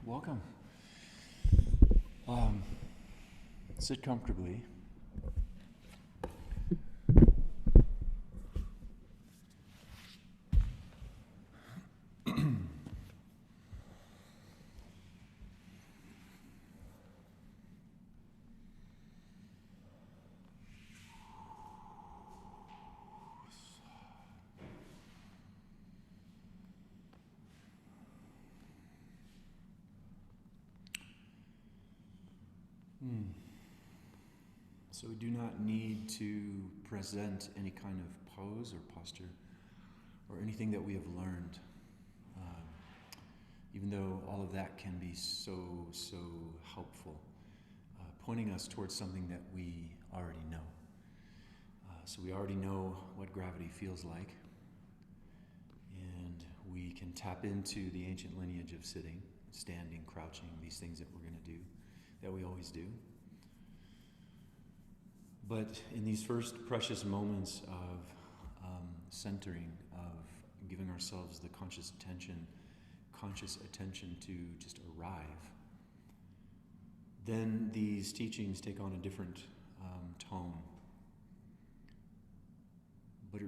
welcome. Sit comfortably. So we do not need to present any kind of pose or posture or anything that we have learned, even though all of that can be so helpful, pointing us towards something that we already know. So we already know what gravity feels like, and we can tap into the ancient lineage of sitting, standing, crouching, these things that we're going to do, that we always do. But in these first precious moments of centering, of giving ourselves the conscious attention to just arrive, then these teachings take on a different tone. But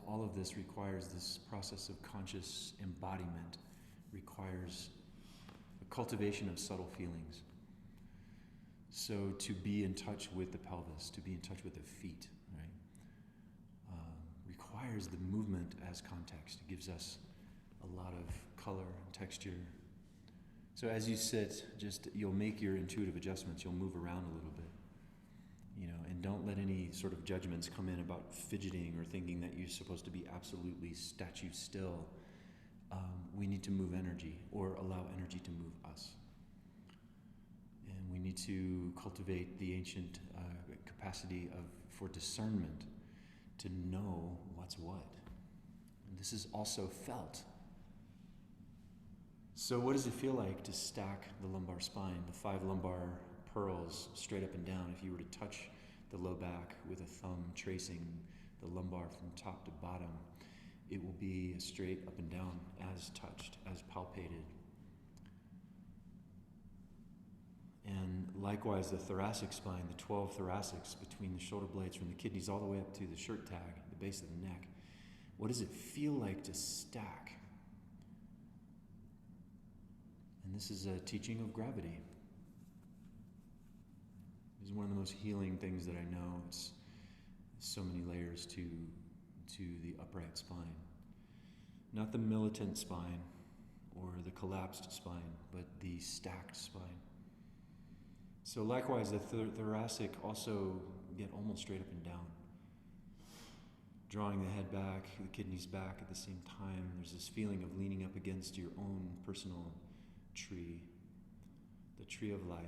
all of this requires this process of conscious embodiment, requires a cultivation of subtle feelings. So to be in touch with the pelvis, to be in touch with the feet, right, requires the movement as context. It gives us a lot of color and texture. So as you sit, you'll make your intuitive adjustments. You'll move around a little bit, and don't let any sort of judgments come in about fidgeting or thinking that you're supposed to be absolutely statue still. We need to move energy, or allow energy to move us. And we need to cultivate the ancient capacity for discernment, to know what's what. And this is also felt. So what does it feel like to stack the lumbar spine, the 5 lumbar pearls straight up and down? If you were to touch the low back with a thumb tracing the lumbar from top to bottom, it will be straight up and down as touched, as palpated. And likewise, the thoracic spine, the 12 thoracics between the shoulder blades from the kidneys all the way up to the shirt tag, the base of the neck. What does it feel like to stack? And this is a teaching of gravity. This is one of the most healing things that I know. It's so many layers to the upright spine. Not the militant spine or the collapsed spine, but the stacked spine. So likewise, the thoracic also get almost straight up and down. Drawing the head back, the kidneys back at the same time. There's this feeling of leaning up against your own personal tree, the tree of life.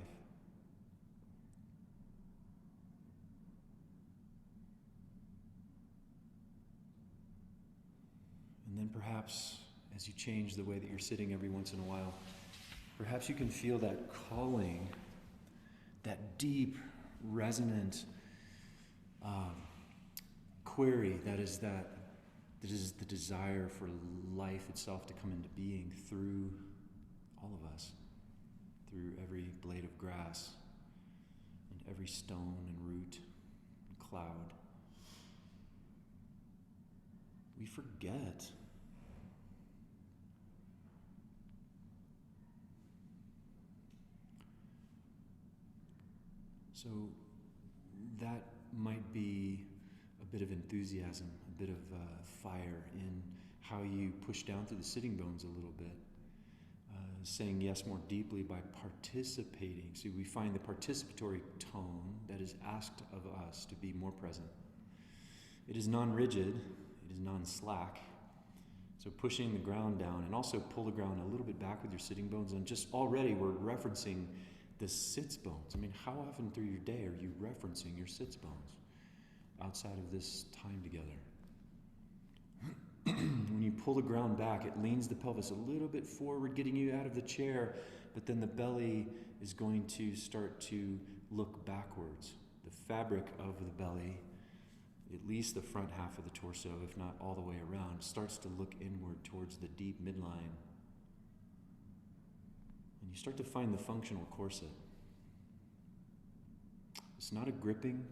And then perhaps, as you change the way that you're sitting every once in a while, perhaps you can feel that calling, that deep, resonant query that is the desire for life itself to come into being through all of us, through every blade of grass and every stone and root and cloud. We forget. So that might be a bit of enthusiasm, a bit of fire in how you push down through the sitting bones a little bit. Saying yes more deeply by participating. So we find the participatory tone that is asked of us to be more present. It is non-rigid, it is non-slack. So pushing the ground down, and also pull the ground a little bit back with your sitting bones, and just already we're referencing the sits bones. I mean, how often through your day are you referencing your sits bones outside of this time together? When you pull the ground back, it leans the pelvis a little bit forward, getting you out of the chair, but then the belly is going to start to look backwards. The fabric of the belly, at least the front half of the torso, if not all the way around, starts to look inward towards the deep midline. you start to find the functional corset. It's not a gripping.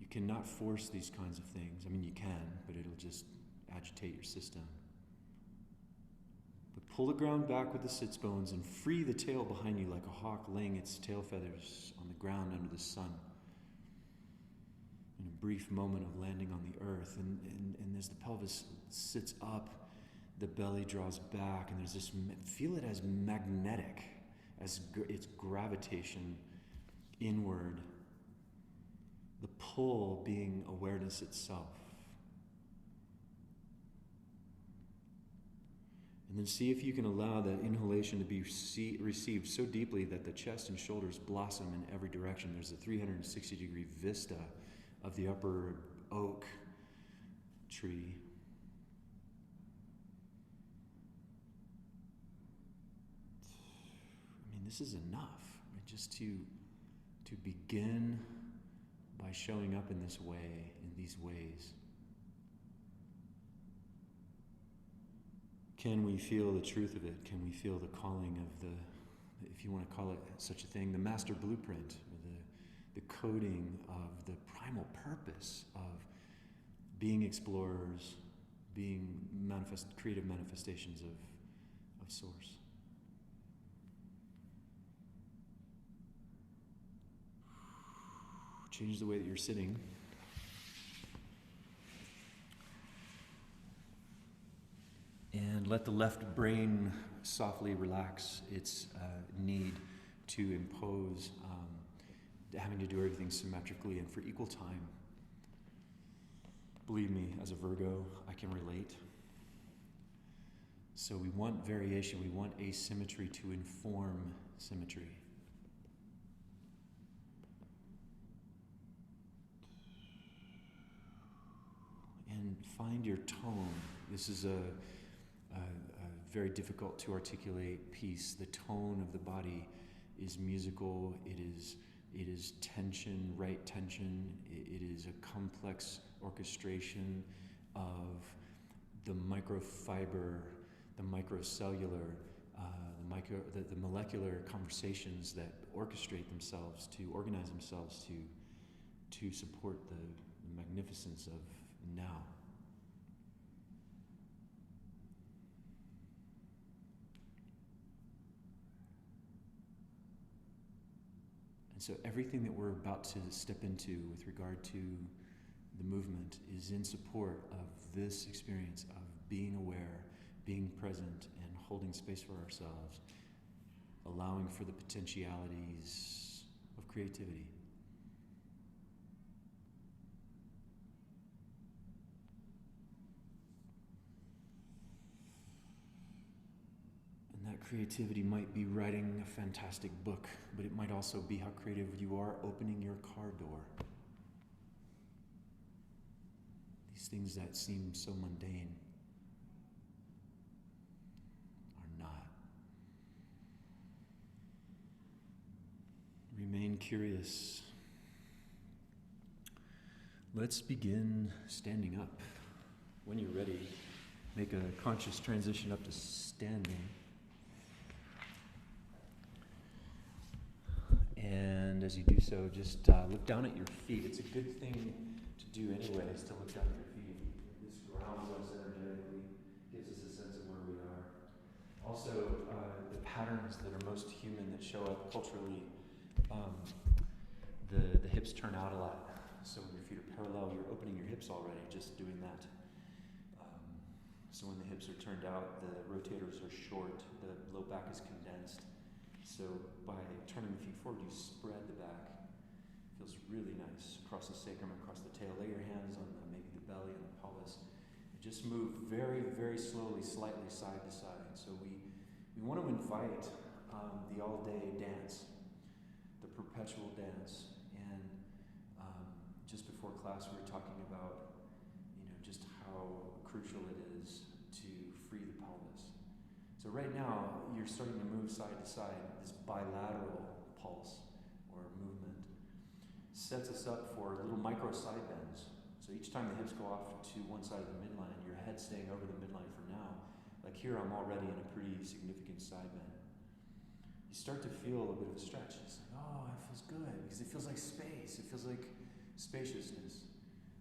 You cannot force these kinds of things. I mean, you can, but it'll just agitate your system. But pull the ground back with the sits bones and free the tail behind you like a hawk laying its tail feathers on the ground under the sun. In a brief moment of landing on the earth, and as the pelvis sits up, the belly draws back, and there's this, feel it as magnetic, as its gravitation inward, the pull being awareness itself. And then see if you can allow that inhalation to be received so deeply that the chest and shoulders blossom in every direction. There's a 360-degree vista of the upper oak tree. I mean, this is enough, right? Just to begin by showing up in this way, in these ways. Can we feel the truth of it? Can we feel the calling of the, if you want to call it such a thing, the master blueprint, or the coding of the primal purpose of being explorers, being creative manifestations of Source? Change the way that you're sitting. And let the left brain softly relax its need to impose having to do everything symmetrically and for equal time. Believe me, as a Virgo, I can relate. So we want variation, we want asymmetry to inform symmetry. And find your tone. This is a very difficult to articulate piece. The tone of the body is musical. It is tension, right tension. It is a complex orchestration of the microfiber, the microcellular, the molecular conversations that orchestrate themselves to organize themselves to support the magnificence of now. And so everything that we're about to step into with regard to the movement is in support of this experience of being aware, being present, and holding space for ourselves, allowing for the potentialities of creativity. And that creativity might be writing a fantastic book, but it might also be how creative you are opening your car door. These things that seem so mundane are not. Remain curious. Let's begin standing up. When you're ready, make a conscious transition up to standing. And as you do so, just look down at your feet. It's a good thing to do anyways, to look down at your feet. This grounds us energetically, gives us a sense of where we are. Also, the patterns that are most human that show up culturally, the hips turn out a lot. So when your feet are parallel, you're opening your hips already, just doing that. So when the hips are turned out, the rotators are short, the low back is condensed. So by turning the feet forward, you spread the back. Feels really nice across the sacrum, across the tail. Lay your hands on maybe the belly and the pelvis. And just move very, very slowly, slightly side to side. So we want to invite the all-day dance, the perpetual dance. And just before class, we were talking about, just how crucial it is to free the pelvis. So right now, you're starting to move side to side. This bilateral pulse or movement sets us up for little micro side bends. So each time the hips go off to one side of the midline, your head staying over the midline for now, Like here, I'm already in a pretty significant side bend. You start to feel a bit of a stretch. It's like, oh, it feels good because it feels like space. It feels like spaciousness.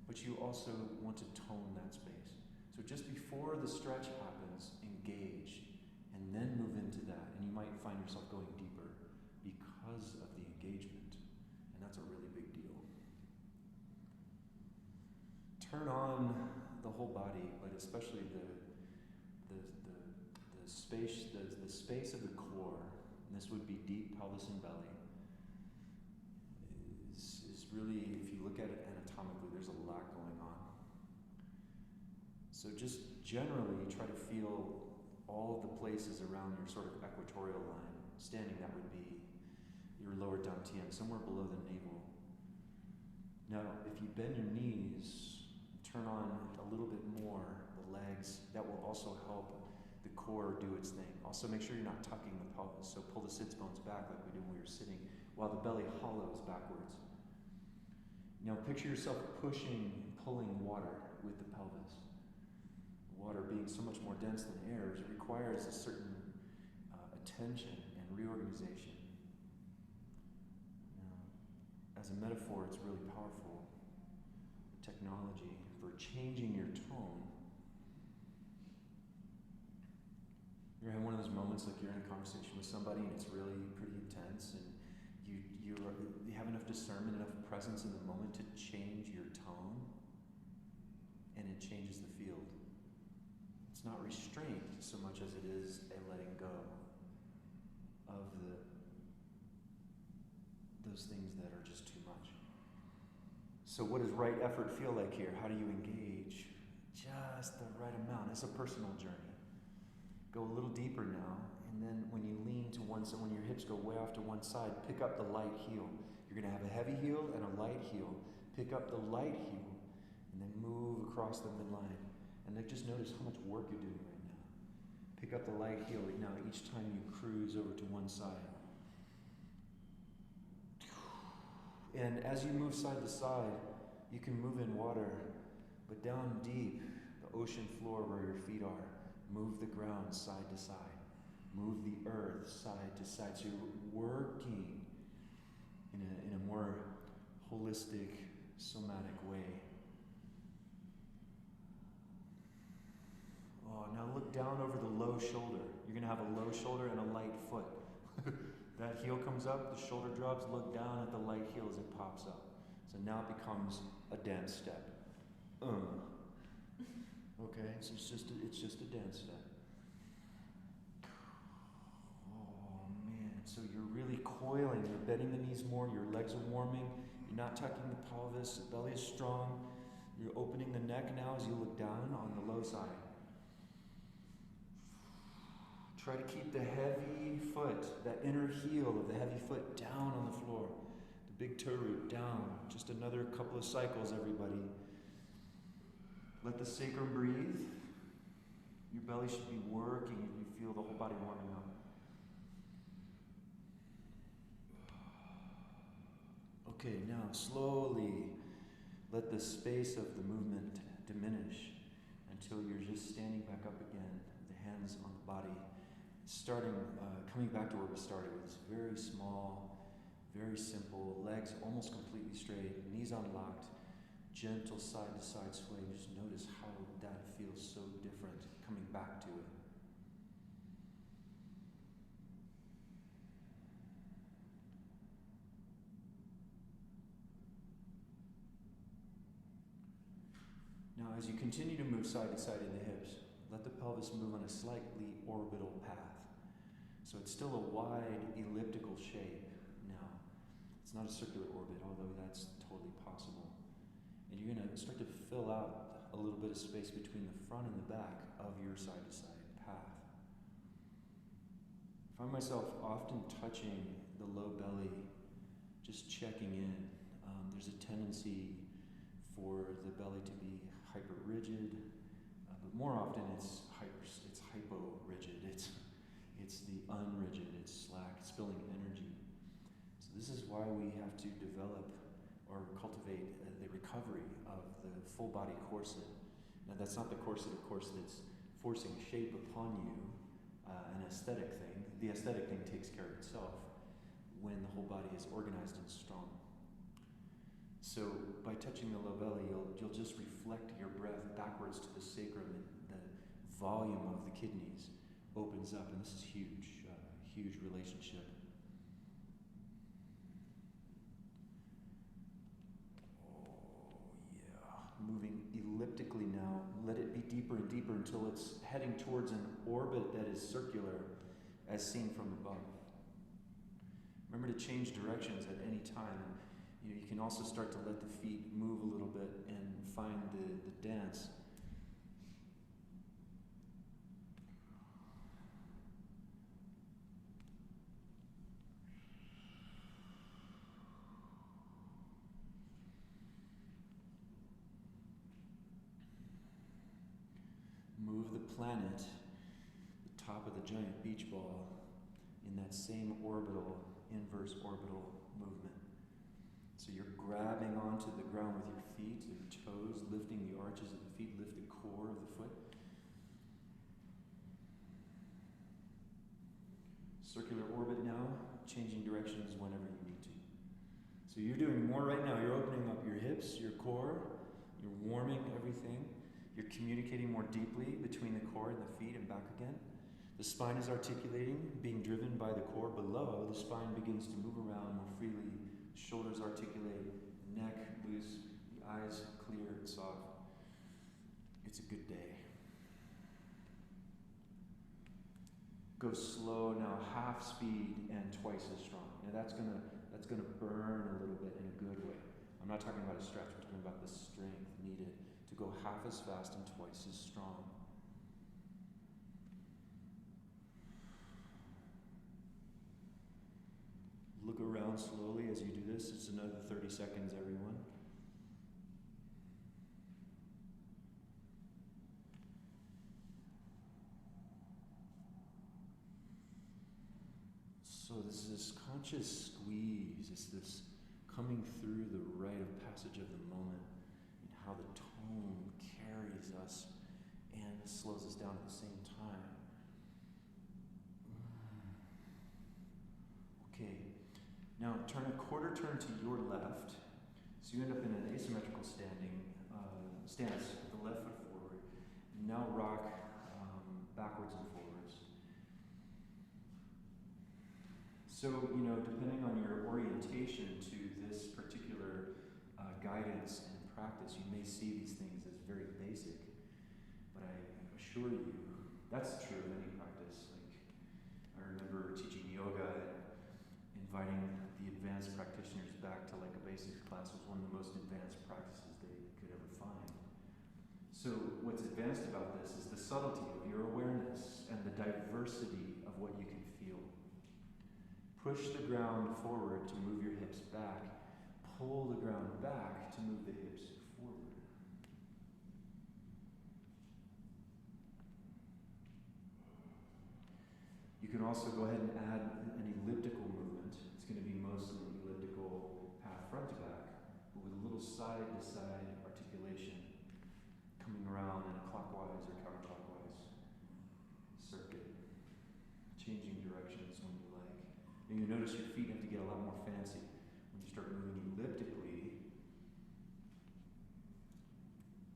But you also want to tone that space. So just before the stretch happens, engage, and then move into that. And you might find yourself going deeper because of the engagement. And that's a really big deal. Turn on the whole body, but especially the space of the core. And this would be deep pelvis and belly. Is really, if you look at it anatomically, there's a lot going on. So just generally try to feel all of the places around your sort of equatorial line. Standing, that would be your lower dantian, somewhere below the navel. Now, if you bend your knees, turn on a little bit more the legs, that will also help the core do its thing. Also make sure you're not tucking the pelvis, so pull the sits bones back like we did when we were sitting, while the belly hollows backwards. Now picture yourself pushing and pulling water with the pelvis. Water being so much more dense than air, it requires a certain attention and reorganization. Now, as a metaphor, it's really powerful technology for changing your tone. You're having one of those moments like you're in a conversation with somebody and it's really pretty intense, and you have enough discernment, enough presence in the moment to change your tone, and it changes the field. It's not restraint so much as it is a letting go of those things that are just too much. So what does right effort feel like here? How do you engage? Just the right amount. It's a personal journey. Go a little deeper now, and then when you lean to one side, when your hips go way off to one side, pick up the light heel. You're going to have a heavy heel and a light heel. Pick up the light heel, and then move across the midline. And then just notice how much work you're doing right now. Pick up the light heel. Now each time you cruise over to one side. And as you move side to side, you can move in water, but down deep, the ocean floor where your feet are, move the ground side to side. Move the earth side to side. So you're working in a more holistic, somatic way. Oh, now look down over the low shoulder. You're going to have a low shoulder and a light foot. That heel comes up, the shoulder drops, look down at the light heel as it pops up. So now it becomes a dance step. Okay, so it's just a dance step. Oh man, so you're really coiling, you're bending the knees more, your legs are warming, you're not tucking the pelvis, the belly is strong, you're opening the neck now as you look down on the low side. Try to keep the heavy foot, that inner heel of the heavy foot down on the floor. The big toe root down. Just another couple of cycles, everybody. Let the sacrum breathe. Your belly should be working. You feel the whole body warming up. Okay, now slowly let the space of the movement diminish until you're just standing back up again, the hands on the body. Coming back to where we started with this very small, very simple, legs almost completely straight, knees unlocked, gentle side-to-side sway. Just notice how that feels so different coming back to it. Now, as you continue to move side to side in the hips, let the pelvis move on a slightly orbital path. So it's still a wide elliptical shape now. It's not a circular orbit, although that's totally possible. And you're going to start to fill out a little bit of space between the front and the back of your side-to-side path. I find myself often touching the low belly, just checking in. There's a tendency for the belly to be hyper-rigid, but more often it's hypo-rigid. It's the unrigid, it's slack, it's spilling energy. So this is why we have to develop or cultivate the recovery of the full body corset. Now that's not the corset, of course, that's forcing shape upon you, an aesthetic thing. The aesthetic thing takes care of itself when the whole body is organized and strong. So by touching the low belly, you'll just reflect your breath backwards to the sacrum, and the volume of the kidneys opens up, and this is huge, huge relationship. Moving elliptically now. Let it be deeper and deeper until it's heading towards an orbit that is circular, as seen from above. Remember to change directions at any time. You can also start to let the feet move a little bit and find the dance. Move the planet, the top of the giant beach ball, in that same orbital, inverse orbital movement. So you're grabbing onto the ground with your feet, your toes, lifting the arches of the feet, lift the core of the foot. Circular orbit now, changing directions whenever you need to. So you're doing more right now. You're opening up your hips, your core, you're warming everything. You're communicating more deeply between the core and the feet and back again. The spine is articulating, being driven by the core below. The spine begins to move around more freely. Shoulders articulate, neck loose, the eyes clear and soft. It's a good day. Go slow now, half speed and twice as strong. Now that's gonna burn a little bit in a good way. I'm not talking about a stretch, I'm talking about the strength needed to go half as fast and twice as strong. Look around slowly as you do this. It's another 30 seconds, everyone. So this is this conscious squeeze. It's this coming through the rite of passage of the moment, and how the tone carries us and slows us down at the same time. Okay, now turn a quarter turn to your left, so you end up in an asymmetrical stance with the left foot forward. And now rock backwards and forwards. So, depending on your orientation to this particular guidance and practice, you may see these things as very basic, but I assure you, that's true of any practice. Like, I remember teaching yoga and inviting the advanced practitioners back to like a basics class was one of the most advanced practices they could ever find. So what's advanced about this is the subtlety of your awareness and the diversity of what you can feel. Push the ground forward to move your hips back. Pull the ground back to move the hips forward. You can also go ahead and add an elliptical movement. It's going to be mostly an elliptical path front to back, but with a little side-to-side articulation coming around in a clockwise or counterclockwise circuit, changing directions when you like. And you notice your feet have to get a lot more fancy. When you start moving elliptically,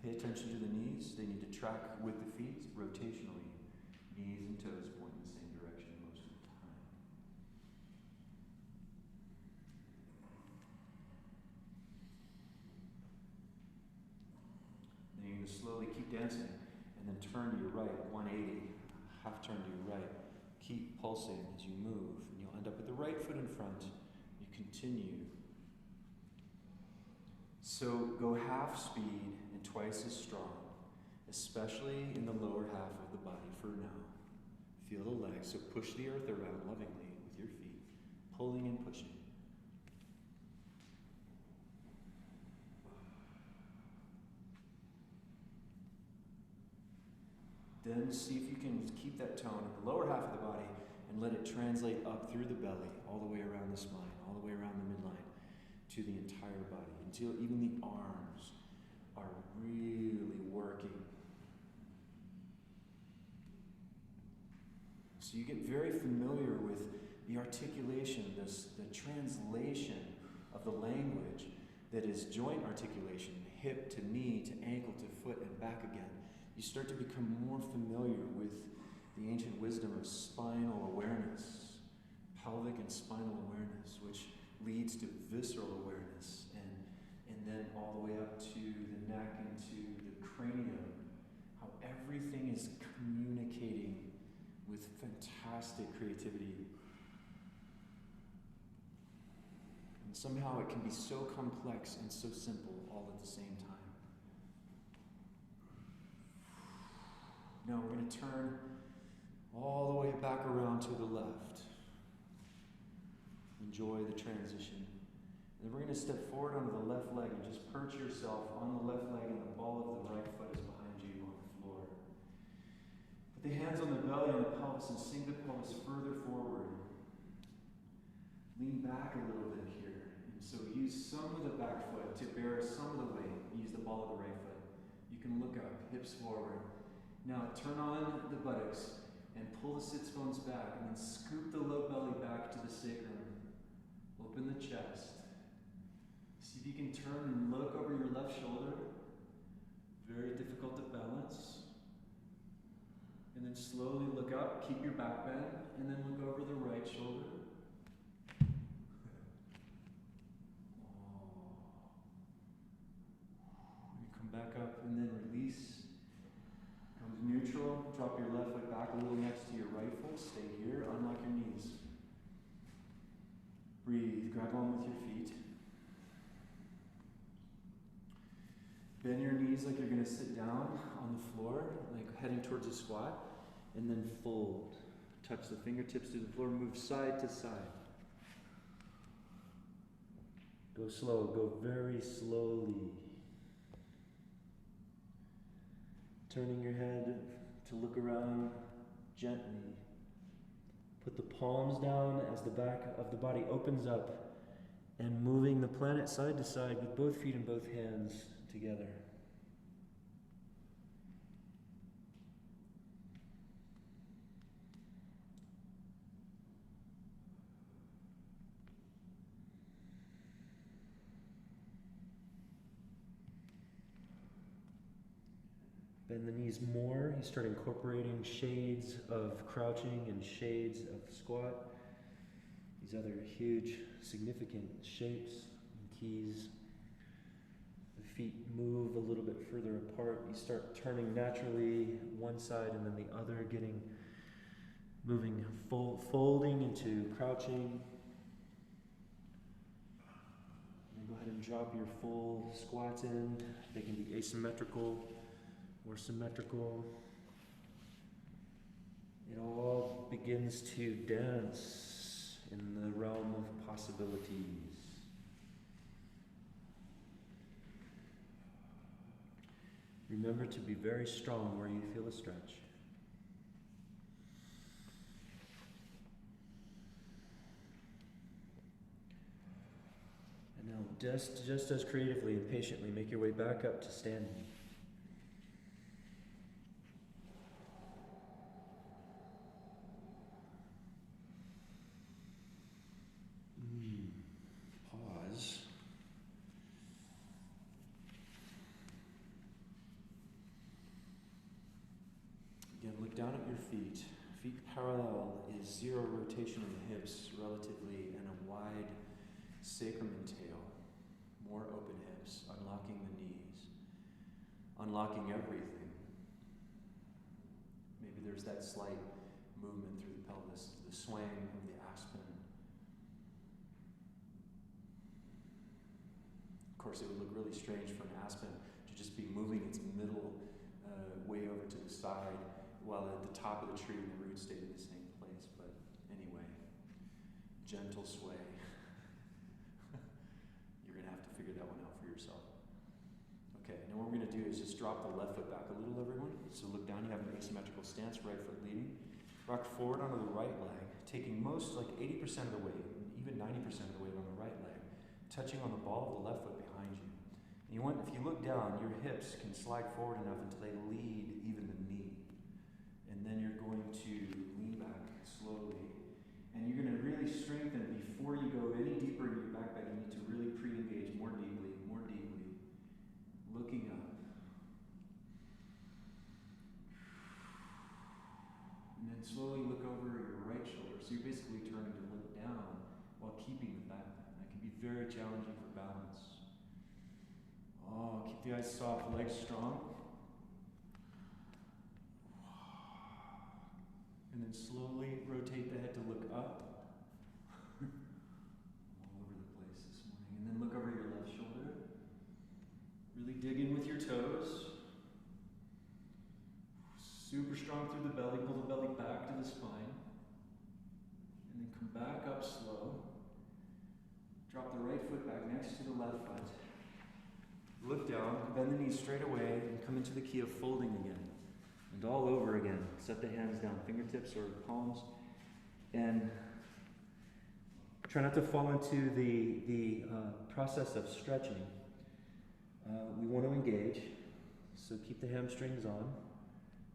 pay attention to the knees. They need to track with the feet rotationally. Knees and toes point in the same direction most of the time. Then you're going to slowly keep dancing and then turn to your right, 180, half turn to your right. Keep pulsing as you move, and you'll end up with the right foot in front. You continue. So go half speed and twice as strong, especially in the lower half of the body for now. Feel the legs, so push the earth around lovingly with your feet, pulling and pushing. Then see if you can keep that tone in the lower half of the body and let it translate up through the belly, all the way around the spine, all the way around the midline, to the entire body, until even the arms are really working. So you get very familiar with the articulation, the translation of the language that is joint articulation, hip to knee to ankle to foot and back again. You start to become more familiar with the ancient wisdom of spinal awareness, pelvic and spinal awareness, which leads to visceral awareness, and then all the way up to the neck and to the cranium, how everything is communicating with fantastic creativity. And somehow it can be so complex and so simple all at the same time. Now we're going to turn all the way back around to the left. Enjoy the transition. And then we're going to step forward onto the left leg and just perch yourself on the left leg and the ball of the right foot is behind you on the floor. Put the hands on the belly, on the pelvis, and sink the pelvis further forward. Lean back a little bit here. And so use some of the back foot to bear some of the weight. Use the ball of the right foot. You can look up, hips forward. Now turn on the buttocks and pull the sits bones back, and then scoop the low belly back to the sacrum. Open the chest. See if you can turn and look over your left shoulder. Very difficult to balance. And then slowly look up, keep your back bent, and then look over the right shoulder. Come back up and then release. Comes neutral. Drop your left foot back a little next to your right foot. Stay here. Unlock your knees. Breathe. Grab on with your feet. Bend your knees like you're going to sit down on the floor, like heading towards a squat, and then fold. Touch the fingertips to the floor. Move side to side. Go slow. Go very slowly. Turning your head to look around gently. Put the palms down as the back of the body opens up, and moving the planet side to side with both feet and both hands together. Bend the knees more. You start incorporating shades of crouching and shades of squat. These other huge, significant shapes and keys. The feet move a little bit further apart. You start turning naturally one side and then the other, moving, folding into crouching. And go ahead and drop your full squats in. They can be asymmetrical or symmetrical. It all begins to dance in the realm of possibilities. Remember to be very strong where you feel a stretch. And now just as creatively and patiently make your way back up to standing. Pause. Again, look down at your feet. Feet parallel is zero rotation of the hips relatively, and a wide sacrum and tail. More open hips, unlocking the knees, unlocking everything. Maybe there's that slight movement through the pelvis, the swaying of the aspen. Of course, it would look really strange for an aspen to just be moving its middle way over to the side, while at the top of the tree and the roots stayed in the same place. But anyway, gentle sway. You're going to have to figure that one out for yourself. Okay, now what we're going to do is just drop the left foot back a little, everyone. So look down, you have an asymmetrical stance, right foot leading. Rock forward onto the right leg, taking most, like 80% of the weight, even 90% of the weight on the right leg, touching on the ball of the left foot behind you. And you want, if you look down, your hips can slide forward enough until they lead even the knee. And then you're going to lean back slowly. And you're going to really strengthen before you go any deeper into your back bend. You need to really pre-engage more deeply, looking up. And then slowly look over your right shoulder. So you're basically turning to look down while keeping the back bend. That can be very challenging for balance. Oh, keep the eyes soft, legs strong. And then slowly rotate the head to look up. All over the place this morning. And then look over your left shoulder. Really dig in with your toes. Super strong through the belly. Pull the belly back to the spine. And then come back up slow. Drop the right foot back next to the left foot. Look down, bend the knees straight away, and come into the key of folding again. And all over again. Set the hands down, fingertips or palms. And try not to fall into the process of stretching. We want to engage, so keep the hamstrings on.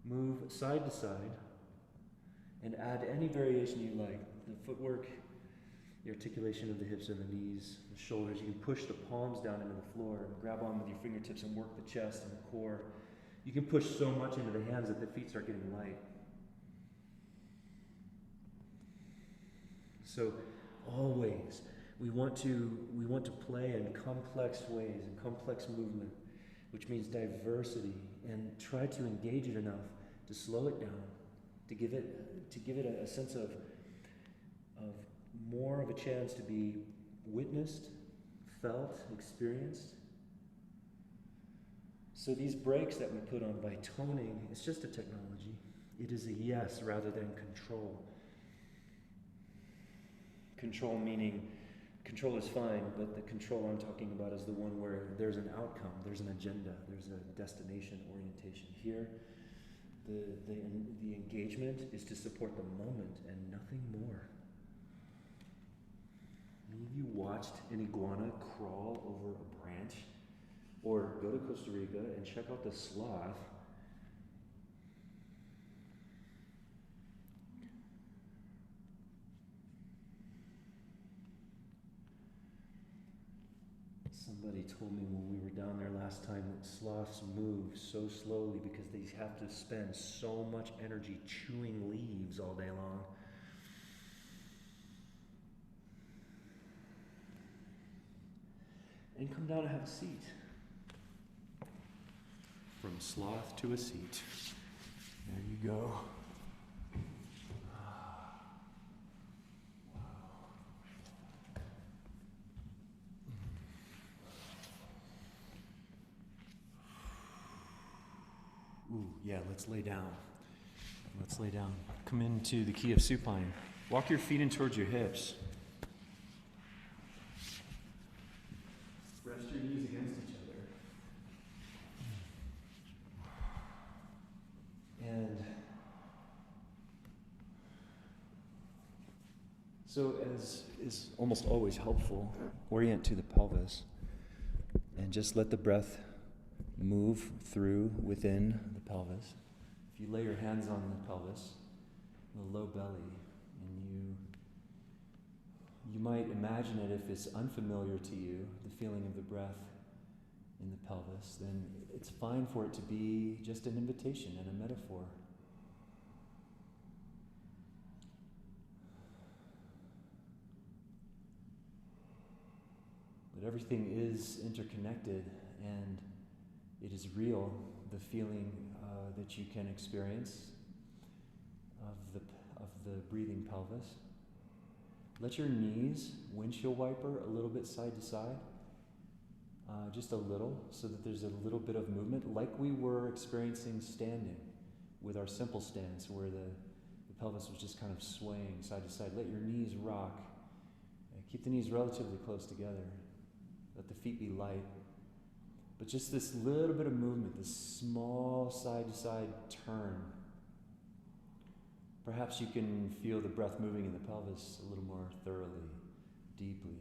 Move side to side, and add any variation you like. The footwork, the articulation of the hips and the knees, the shoulders. You can push the palms down into the floor, and grab on with your fingertips and work the chest and the core. You can push so much into the hands that the feet start getting light. So always, we want to play in complex ways and complex movement, which means diversity, and try to engage it enough to slow it down, to give it a sense of more of a chance to be witnessed, felt, experienced. So these breaks that we put on by toning, it's just a technology. It is a yes rather than control. Control meaning, control is fine, but the control I'm talking about is the one where there's an outcome, there's an agenda, there's a destination orientation. Here, the engagement is to support the moment and nothing more. Any of you watched an iguana crawl over a branch? Or go to Costa Rica and check out the sloth. Somebody told me when we were down there last time that sloths move so slowly because they have to spend so much energy chewing leaves all day long. And come down and have a seat. From sloth to a seat. There you go. Ooh, yeah, let's lay down. Let's lay down. Come into the key of supine. Walk your feet in towards your hips. Rest your knees against each other. And so, as is almost always helpful, orient to the pelvis and just let the breath move through within the pelvis. If you lay your hands on the pelvis, the low belly, and you might imagine it if it's unfamiliar to you, the feeling of the breath in the pelvis, then it's fine for it to be just an invitation and a metaphor. But everything is interconnected, and it is real, the feeling that you can experience of the breathing pelvis. Let your knees windshield wiper a little bit side to side, just a little, so that there's a little bit of movement, like we were experiencing standing with our simple stance, where the pelvis was just kind of swaying side to side. Let your knees rock. Keep the knees relatively close together. Let the feet be light. But just this little bit of movement, this small side-to-side turn. Perhaps you can feel the breath moving in the pelvis a little more thoroughly, deeply.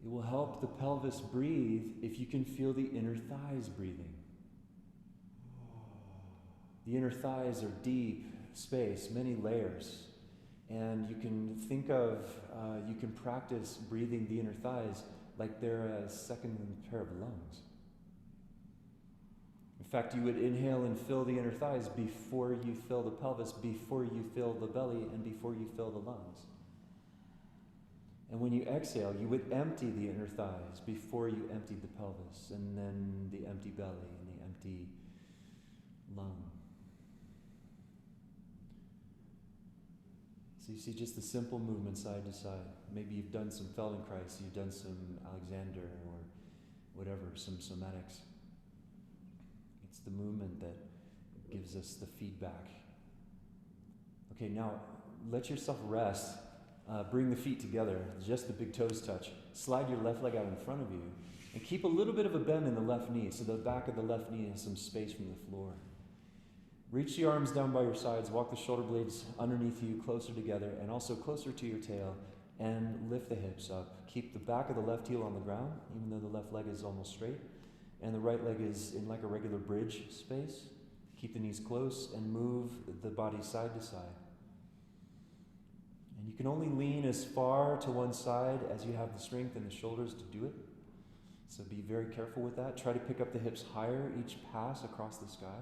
It will help the pelvis breathe if you can feel the inner thighs breathing. The inner thighs are deep space, many layers. And you can think of, you can practice breathing the inner thighs like they're a second pair of lungs. In fact, you would inhale and fill the inner thighs before you fill the pelvis, before you fill the belly, and before you fill the lungs. And when you exhale, you would empty the inner thighs before you emptied the pelvis, and then the empty belly and the empty lung. So you see just the simple movement side to side. Maybe you've done some Feldenkrais, you've done some Alexander or whatever, some somatics. It's the movement that gives us the feedback. Okay, now let yourself rest. Bring the feet together, just the big toes touch. Slide your left leg out in front of you and keep a little bit of a bend in the left knee so the back of the left knee has some space from the floor. Reach the arms down by your sides, walk the shoulder blades underneath you closer together and also closer to your tail, and lift the hips up. Keep the back of the left heel on the ground, even though the left leg is almost straight, and the right leg is in like a regular bridge space. Keep the knees close and move the body side to side. And you can only lean as far to one side as you have the strength in the shoulders to do it. So be very careful with that. Try to pick up the hips higher each pass across the sky.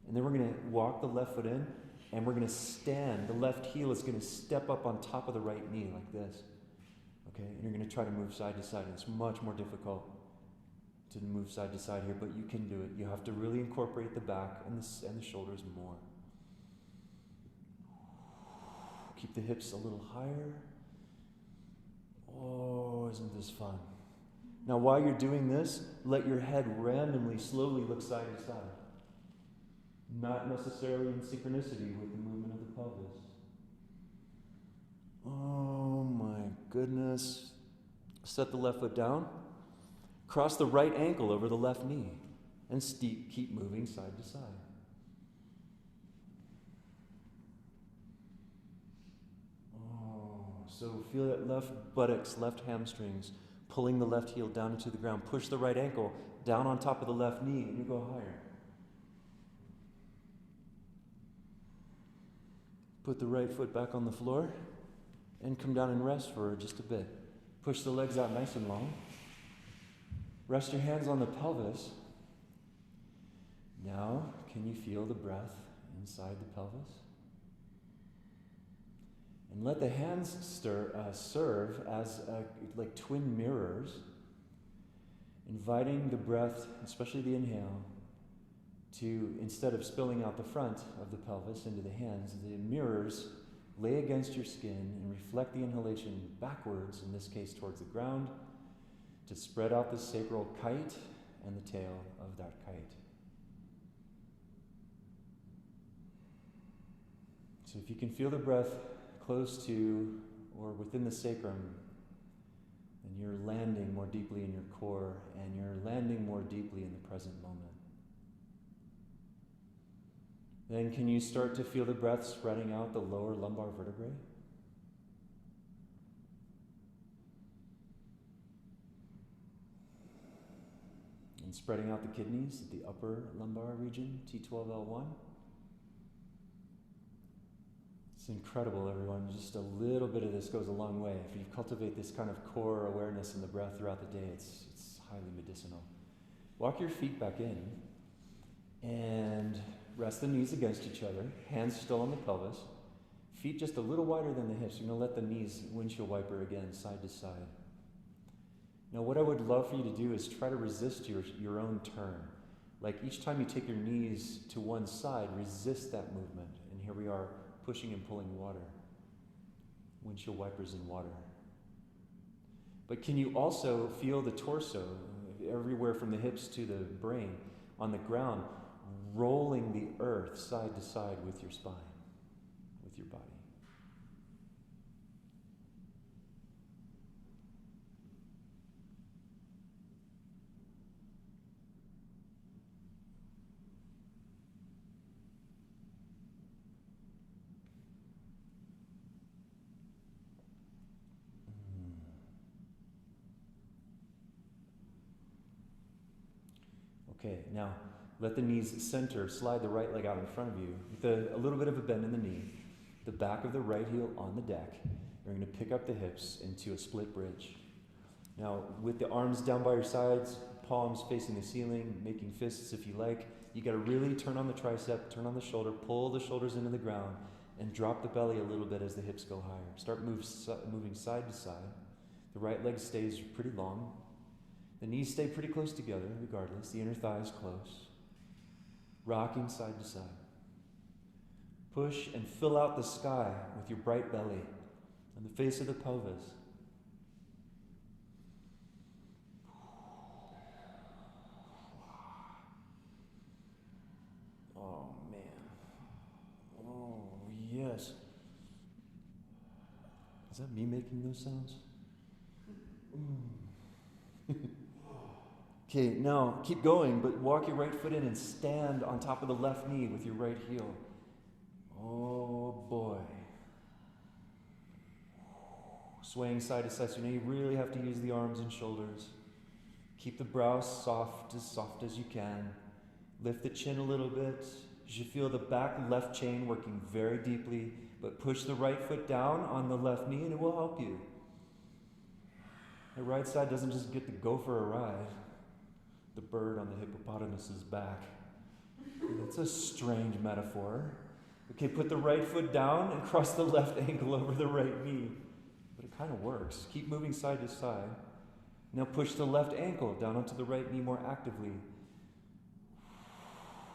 And then we're going to walk the left foot in, and we're going to stand. The left heel is going to step up on top of the right knee like this. Okay, and you're going to try to move side to side. And it's much more difficult to move side to side here, but you can do it. You have to really incorporate the back and the shoulders more. Keep the hips a little higher. Oh, isn't this fun? Now, while you're doing this, let your head randomly, slowly look side to side. Not necessarily in synchronicity with the movement of the pelvis. Oh my goodness. Set the left foot down. Cross the right ankle over the left knee. And keep moving side to side. Oh, so feel that left buttocks, left hamstrings, pulling the left heel down into the ground. Push the right ankle down on top of the left knee, and you go higher. Put the right foot back on the floor and come down and rest for just a bit. Push the legs out nice and long. Rest your hands on the pelvis. Now, can you feel the breath inside the pelvis? And let the hands serve as like twin mirrors, inviting the breath, especially the inhale, to, instead of spilling out the front of the pelvis into the hands, the mirrors lay against your skin and reflect the inhalation backwards, in this case towards the ground, to spread out the sacral kite and the tail of that kite. So if you can feel the breath close to or within the sacrum, then you're landing more deeply in your core and you're landing more deeply in the present moment. Then can you start to feel the breath spreading out the lower lumbar vertebrae? And spreading out the kidneys at the upper lumbar region, T12L1. It's incredible, everyone. Just a little bit of this goes a long way. If you cultivate this kind of core awareness in the breath throughout the day, it's highly medicinal. Walk your feet back in and rest the knees against each other, hands still on the pelvis, feet just a little wider than the hips. You're going to let the knees windshield wiper again, side to side. Now what I would love for you to do is try to resist your own turn. Like each time you take your knees to one side, resist that movement. And here we are, pushing and pulling water. Windshield wipers in water. But can you also feel the torso, everywhere from the hips to the brain, on the ground, rolling the earth side to side with your spine, with your body. Okay, now let the knees center, slide the right leg out in front of you with a little bit of a bend in the knee, the back of the right heel on the deck. You're going to pick up the hips into a split bridge. Now, with the arms down by your sides, palms facing the ceiling, making fists if you like, you got to really turn on the tricep, turn on the shoulder, pull the shoulders into the ground, and drop the belly a little bit as the hips go higher. Start moving side to side. The right leg stays pretty long. The knees stay pretty close together, regardless. The inner thigh is close. Rocking side to side. Push and fill out the sky with your bright belly and the face of the pelvis. Oh, man. Oh, yes. Is that me making those sounds? Okay, now keep going, but walk your right foot in and stand on top of the left knee with your right heel. Oh boy. Swaying side to side, so now you really have to use the arms and shoulders. Keep the brow soft as you can. Lift the chin a little bit. You should feel the back left chain working very deeply, but push the right foot down on the left knee and it will help you. The right side doesn't just get to go for a ride. The bird on the hippopotamus's back. That's a strange metaphor. Okay, put the right foot down and cross the left ankle over the right knee. But it kind of works. Keep moving side to side. Now push the left ankle down onto the right knee more actively.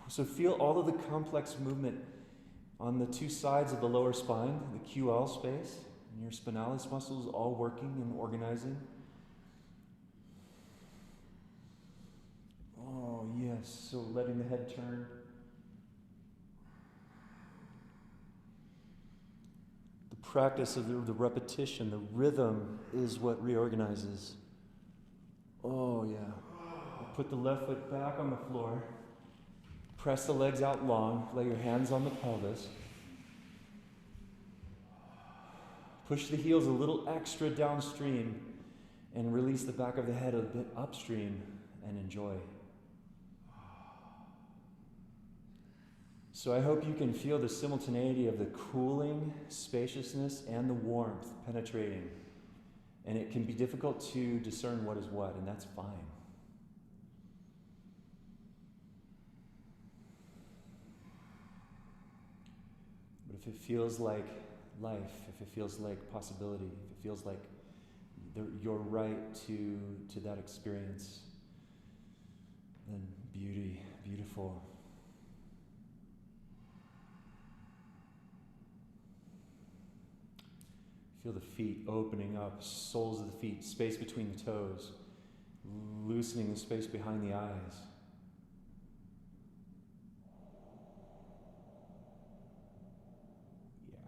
So feel all of the complex movement on the two sides of the lower spine, the QL space, and your spinalis muscles all working and organizing. Oh, yes. So letting the head turn. The practice of the repetition, the rhythm is what reorganizes. Oh, yeah. Put the left foot back on the floor. Press the legs out long. Lay your hands on the pelvis. Push the heels a little extra downstream and release the back of the head a bit upstream and enjoy. So I hope you can feel the simultaneity of the cooling, spaciousness, and the warmth penetrating. And it can be difficult to discern what is what, and that's fine. But if it feels like life, if it feels like possibility, if it feels like your right to that experience, then beauty, beautiful. Feel the feet opening up, soles of the feet, space between the toes, loosening the space behind the eyes. Yeah.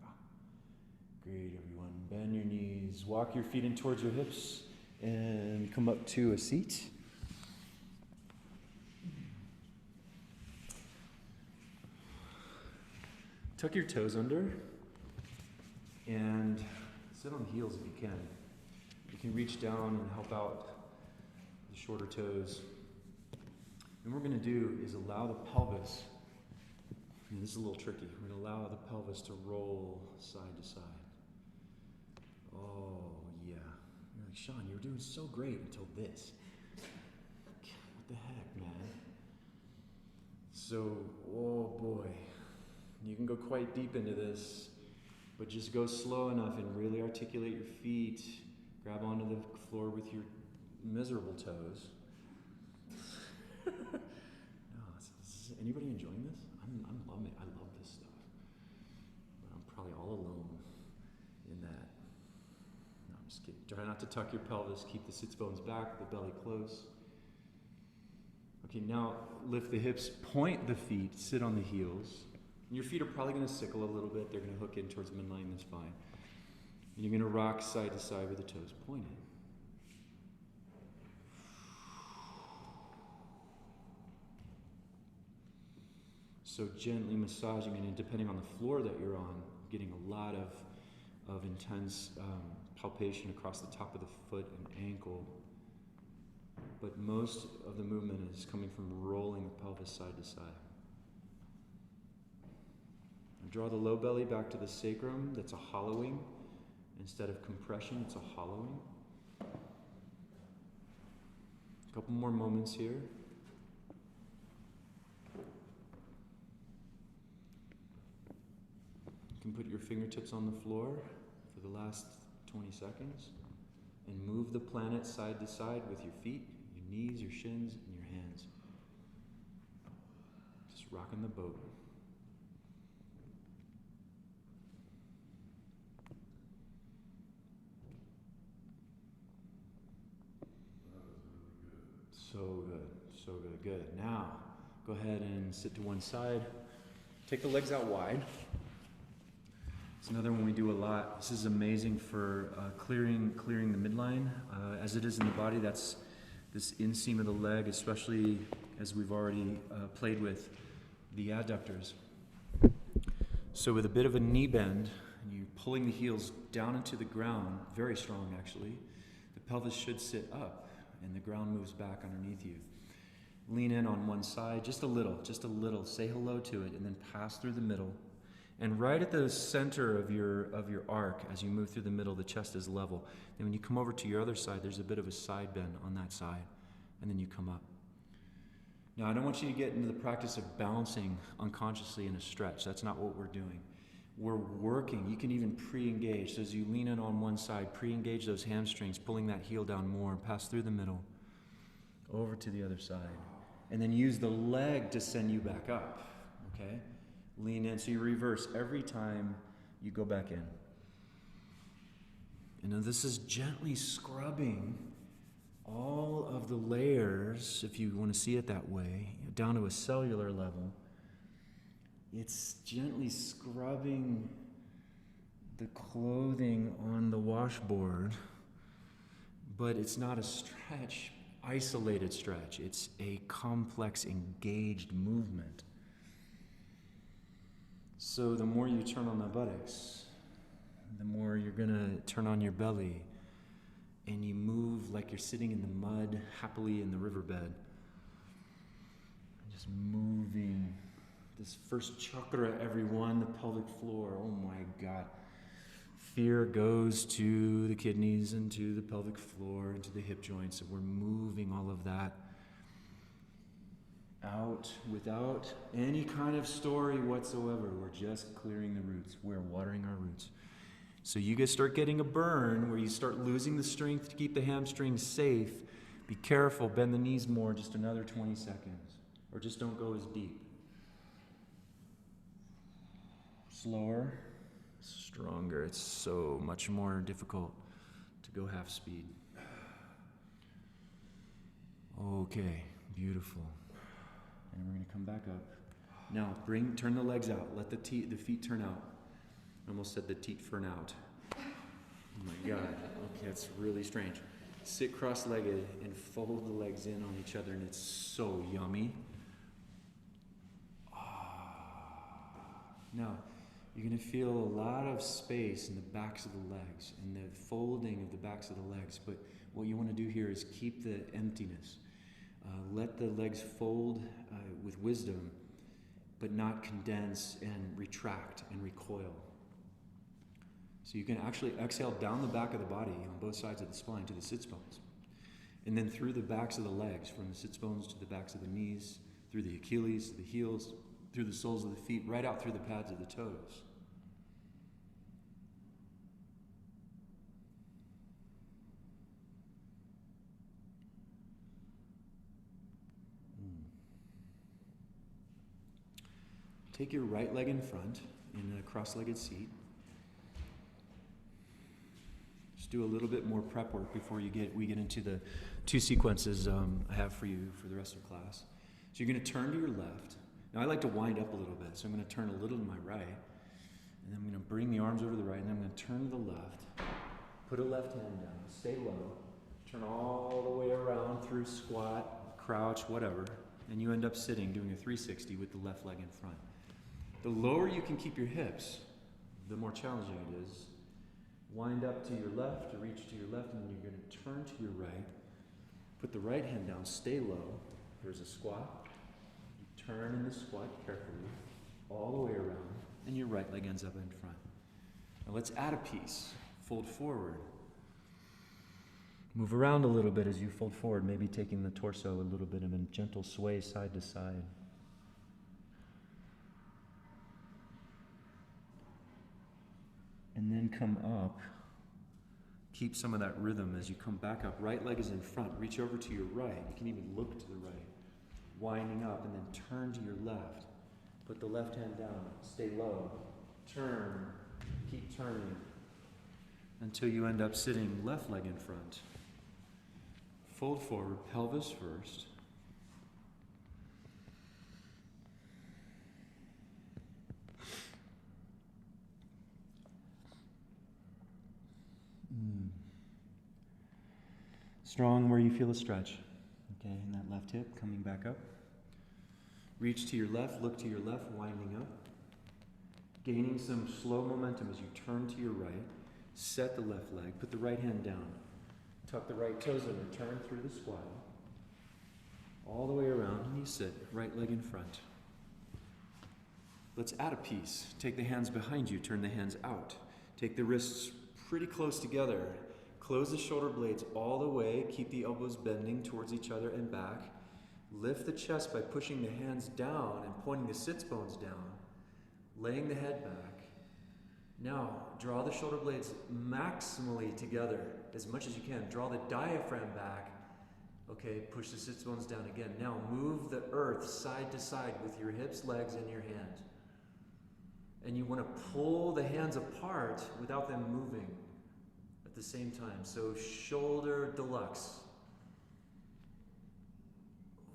Great, everyone. Bend your knees, walk your feet in towards your hips, and come up to a seat. Tuck your toes under, and sit on the heels if you can. You can reach down and help out the shorter toes. And what we're going to do is allow the pelvis, and this is a little tricky, we're going to allow the pelvis to roll side to side. Oh, yeah. You're like, Sean, you were doing so great until this. What the heck, man? So, oh boy. You can go quite deep into this. But just go slow enough and really articulate your feet. Grab onto the floor with your miserable toes. No, is anybody enjoying this? I'm loving it. I love this stuff. But I'm probably all alone in that. No, I'm just kidding. Try not to tuck your pelvis. Keep the sits bones back, the belly close. Okay, now lift the hips, point the feet, sit on the heels. And your feet are probably going to sickle a little bit. They're going to hook in towards the midline of the spine. And you're going to rock side to side with the toes pointed. So gently massaging, and depending on the floor that you're on, getting a lot of intense palpation across the top of the foot and ankle. but most of the movement is coming from rolling the pelvis side to side. And draw the low belly back to the sacrum. That's a hollowing. Instead of compression, it's a hollowing. A couple more moments here. You can put your fingertips on the floor for the last 20 seconds and move the planet side to side with your feet, your knees, your shins, and your hands. Just rocking the boat. So good, so good, good. Now, go ahead and sit to one side. Take the legs out wide. It's another one we do a lot. This is amazing for clearing the midline. As it is in the body, that's this inseam of the leg, especially as we've already played with the adductors. So with a bit of a knee bend, and you're pulling the heels down into the ground, very strong actually, the pelvis should sit up and the ground moves back underneath you. Lean in on one side, just a little, say hello to it, and then pass through the middle. And right at the center of your arc, as you move through the middle, the chest is level. Then when you come over to your other side, there's a bit of a side bend on that side, and then you come up. Now, I don't want you to get into the practice of balancing unconsciously in a stretch. That's not what we're doing. We're working. You can even pre-engage. So as you lean in on one side, pre-engage those hamstrings, pulling that heel down more, pass through the middle, over to the other side. And then use the leg to send you back up, okay? Lean in, so you reverse every time you go back in. And now this is gently scrubbing all of the layers, if you want to see it that way, down to a cellular level. It's gently scrubbing the clothing on the washboard, but it's not a stretch, isolated stretch. It's a complex, engaged movement. So the more you turn on the buttocks, the more you're going to turn on your belly, and you move like you're sitting in the mud happily in the riverbed. Just moving this first chakra, everyone, the pelvic floor. Oh my God. Fear goes to the kidneys and to the pelvic floor and to the hip joints. And we're moving all of that out without any kind of story whatsoever. We're just clearing the roots. We're watering our roots. So you guys start getting a burn where you start losing the strength to keep the hamstrings safe. Be careful, bend the knees more, just another 20 seconds. Or just don't go as deep. Slower, stronger. It's so much more difficult to go half speed. Okay, beautiful. And we're going to come back up. Now, turn the legs out. Let the feet turn out. I almost said the teat fern out. Oh my God. Okay, that's really strange. Sit cross-legged and fold the legs in on each other, and it's so yummy. Now, you're going to feel a lot of space in the backs of the legs and the folding of the backs of the legs, but what you want to do here is keep the emptiness. Let the legs fold with wisdom, but not condense and retract and recoil. So you can actually exhale down the back of the body on both sides of the spine to the sits bones, and then through the backs of the legs, from the sits bones to the backs of the knees, through the Achilles to the heels, through the soles of the feet, right out through the pads of the toes. Take your right leg in front in a cross-legged seat. Just do a little bit more prep work before we get into the two sequences I have for you for the rest of class. So you're going to turn to your left. Now I like to wind up a little bit, so I'm going to turn a little to my right, and then I'm going to bring the arms over to the right, and then I'm going to turn to the left, put a left hand down, stay low, turn all the way around through squat, crouch, whatever, and you end up sitting, doing a 360 with the left leg in front. The lower you can keep your hips, the more challenging it is. Wind up to your left, to reach to your left, and then you're going to turn to your right, Put the right hand down, stay low. There's a squat. You turn in the squat carefully, all the way around, and your right leg ends up in front. Now let's add a piece. Fold forward. Move around a little bit as you fold forward, maybe taking the torso a little bit of a gentle sway side to side. And then come up. Keep some of that rhythm as you come back up. Right leg is in front. Reach over to your right. You can even look to the right. Winding up and then turn to your left. Put the left hand down. Stay low. Turn. Keep turning until you end up sitting left leg in front. Fold forward, pelvis first. Strong where you feel a stretch. Okay, and that left hip coming back up. Reach to your left, look to your left, winding up. Gaining some slow momentum as you turn to your right. Set the left leg, put the right hand down. Tuck the right toes in, return through the squat. All the way around, and you sit, right leg in front. Let's add a piece. Take the hands behind you, turn the hands out. Take the wrists pretty close together. Close the shoulder blades all the way. Keep the elbows bending towards each other and back. Lift the chest by pushing the hands down and pointing the sits bones down. Laying the head back. Now, draw the shoulder blades maximally together as much as you can. Draw the diaphragm back. Okay, push the sits bones down again. Now, move the earth side to side with your hips, legs, and your hands. And you want to pull the hands apart without them moving at the same time. So, shoulder deluxe.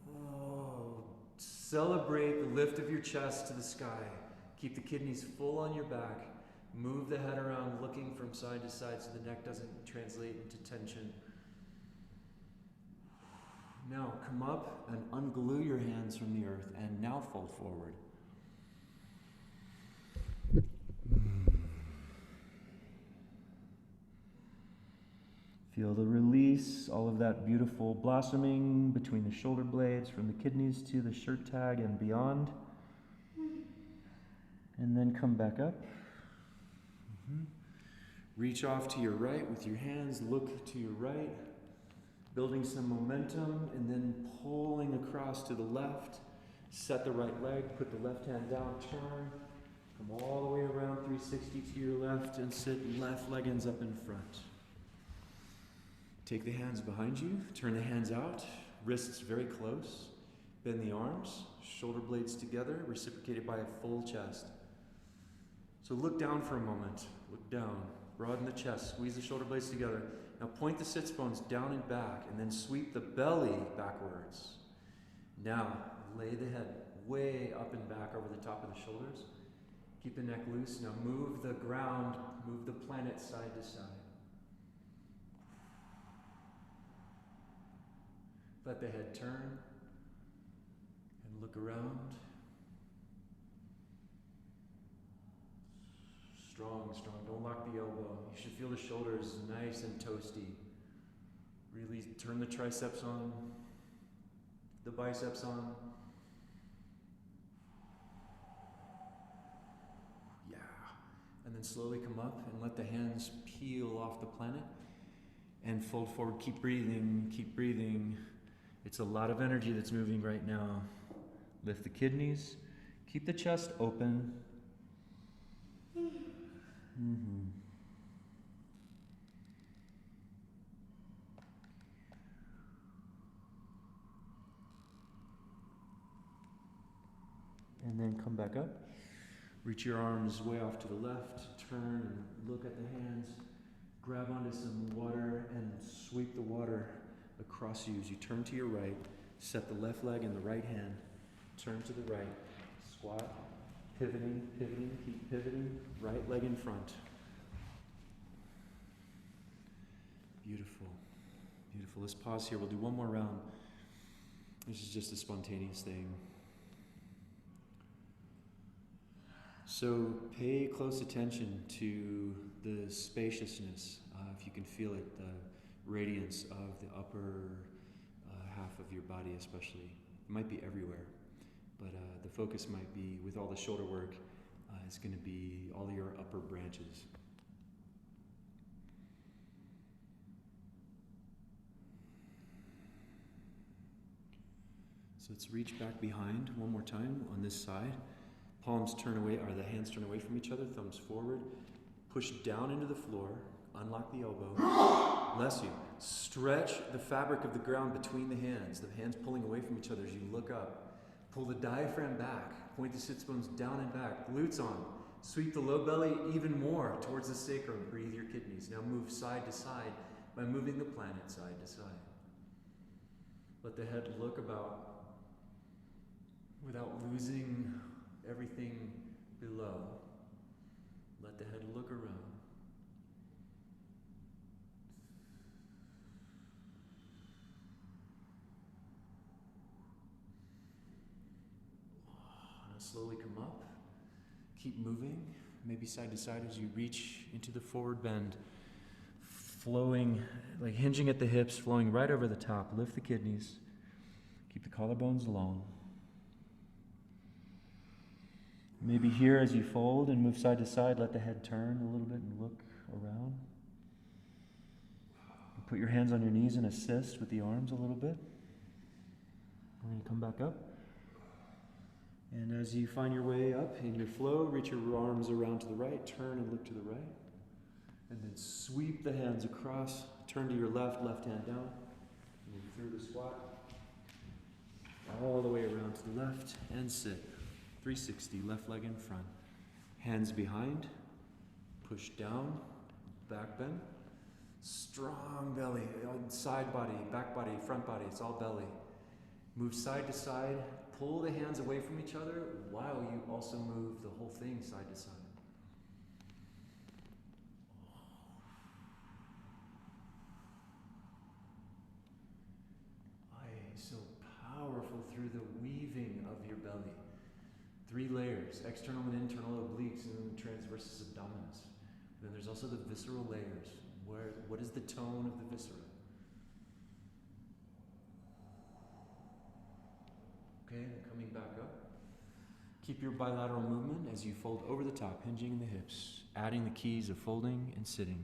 Oh, celebrate the lift of your chest to the sky. Keep the kidneys full on your back. Move the head around, looking from side to side so the neck doesn't translate into tension. Now come up and unglue your hands from the earth and now fold forward. Feel the release, all of that beautiful blossoming between the shoulder blades from the kidneys to the shirt tag and beyond. And then come back up. Reach off to your right with your hands, look to your right, building some momentum, and then pulling across to the left. Set the right leg, put the left hand down, turn, come all the way around 360 to your left, and sit left leg ends up in front. Take the hands behind you, turn the hands out, wrists very close, bend the arms, shoulder blades together, reciprocated by a full chest. So look down for a moment, look down, broaden the chest, squeeze the shoulder blades together. Now point the sits bones down and back, and then sweep the belly backwards. Now lay the head way up and back over the top of the shoulders. Keep the neck loose. Now move the ground, move the planet side to side. Let the head turn and look around. Strong, strong. Don't lock the elbow. You should feel the shoulders nice and toasty. Really turn the triceps on, the biceps on. Yeah. And then slowly come up and let the hands peel off the planet and fold forward. Keep breathing, keep breathing. It's a lot of energy that's moving right now. Lift the kidneys. Keep the chest open. And then come back up. Reach your arms way off to the left. Turn and look at the hands. Grab onto some water and sweep the water across you as you turn to your right. Set the left leg in the right hand. Turn to the right. Squat. Pivoting, pivoting, keep pivoting. Right leg in front. Beautiful. Beautiful. Let's pause here. We'll do one more round. This is just a spontaneous thing. So pay close attention to the spaciousness, if you can feel it, the radiance of the upper half of your body especially. It might be everywhere, but the focus might be, with all the shoulder work, it's going to be all your upper branches. So let's reach back behind one more time on this side. Palms turn away, or the hands turn away from each other, thumbs forward. Push down into the floor, unlock the elbow. Bless you. Stretch the fabric of the ground between the hands pulling away from each other as you look up. Pull the diaphragm back, point the sits bones down and back, glutes on. Sweep the low belly even more towards the sacrum. Breathe your kidneys. Now move side to side by moving the planet side to side. Let the head look about without losing everything below. Let the head look around. Now slowly come up. Keep moving, maybe side to side as you reach into the forward bend. Flowing, like hinging at the hips, flowing right over the top. Lift the kidneys. Keep the collarbones long. Maybe here as you fold and move side to side, let the head turn a little bit and look around. Put your hands on your knees and assist with the arms a little bit. We're going to come back up. And as you find your way up in your flow, reach your arms around to the right, turn and look to the right. And then sweep the hands across, turn to your left, left hand down. Move through the squat. All the way around to the left and sit. 360, left leg in front. Hands behind, push down, back bend. Strong belly, side body, back body, front body, it's all belly. Move side to side, pull the hands away from each other while you also move the whole thing side to side. So powerful through the weaving of your belly. 3 layers, external and internal obliques and transversus abdominis. Then there's also the visceral layers. What is the tone of the viscera? Okay, and coming back up. Keep your bilateral movement as you fold over the top, hinging in the hips, adding the keys of folding and sitting.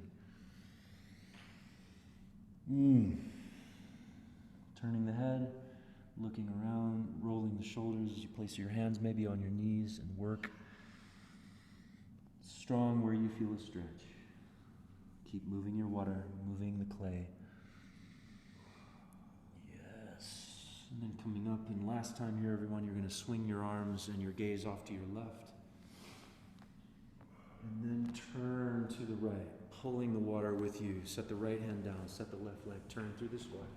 Turning the head, looking around, rolling the shoulders as you place your hands maybe on your knees and work. Strong where you feel a stretch. Keep moving your water, moving the clay. Yes. And then coming up, and last time here, everyone, you're going to swing your arms and your gaze off to your left. And then turn to the right, pulling the water with you. Set the right hand down, set the left leg, turn through the squat.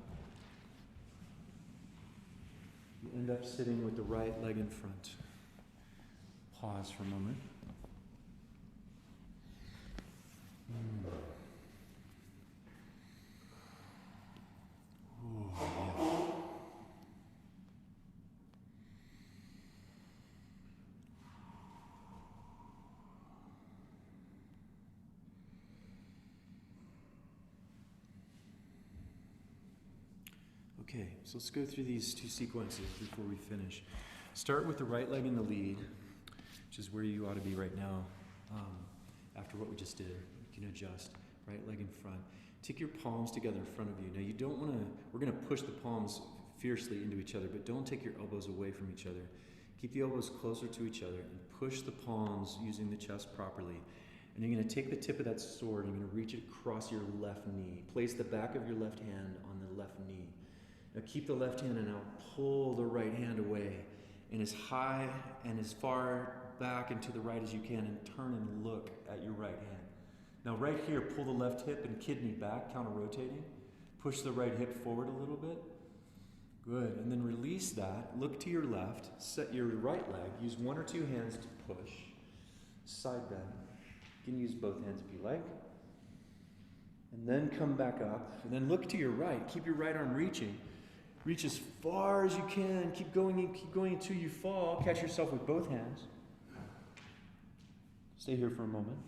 You end up sitting with the right leg in front. Pause for a moment. Ooh, yeah. Okay, so let's go through these 2 sequences before we finish. Start with the right leg in the lead, which is where you ought to be right now. After what we just did, you can adjust. Right leg in front. Take your palms together in front of you. Now you don't want to, we're going to push the palms fiercely into each other, but don't take your elbows away from each other. Keep the elbows closer to each other and push the palms using the chest properly. And you're going to take the tip of that sword and you're going to reach it across your left knee. Place the back of your left hand on the left knee. Now keep the left hand and now pull the right hand away and as high and as far back and to the right as you can, and turn and look at your right hand. Now right here, pull the left hip and kidney back, counter-rotating. Push the right hip forward a little bit. Good, and then release that. Look to your left, set your right leg. Use 1 or 2 hands to push. Side bend. You can use both hands if you like. And then come back up, and then look to your right. Keep your right arm reaching. Reach as far as you can. Keep going until you fall. Catch yourself with both hands. Stay here for a moment.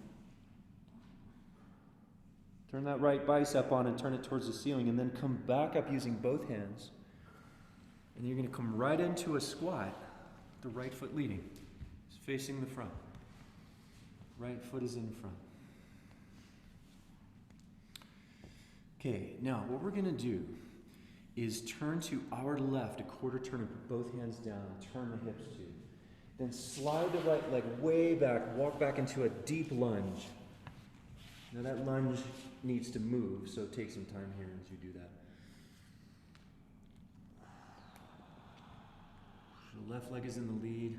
Turn that right bicep on and turn it towards the ceiling, and then come back up using both hands. And you're going to come right into a squat, the right foot leading. It's facing the front. Right foot is in front. Okay, now what we're going to do is turn to our left, a quarter turn, and put both hands down and turn the hips to. Then slide the right leg way back, walk back into a deep lunge. Now that lunge needs to move, so take some time here as you do that. The left leg is in the lead.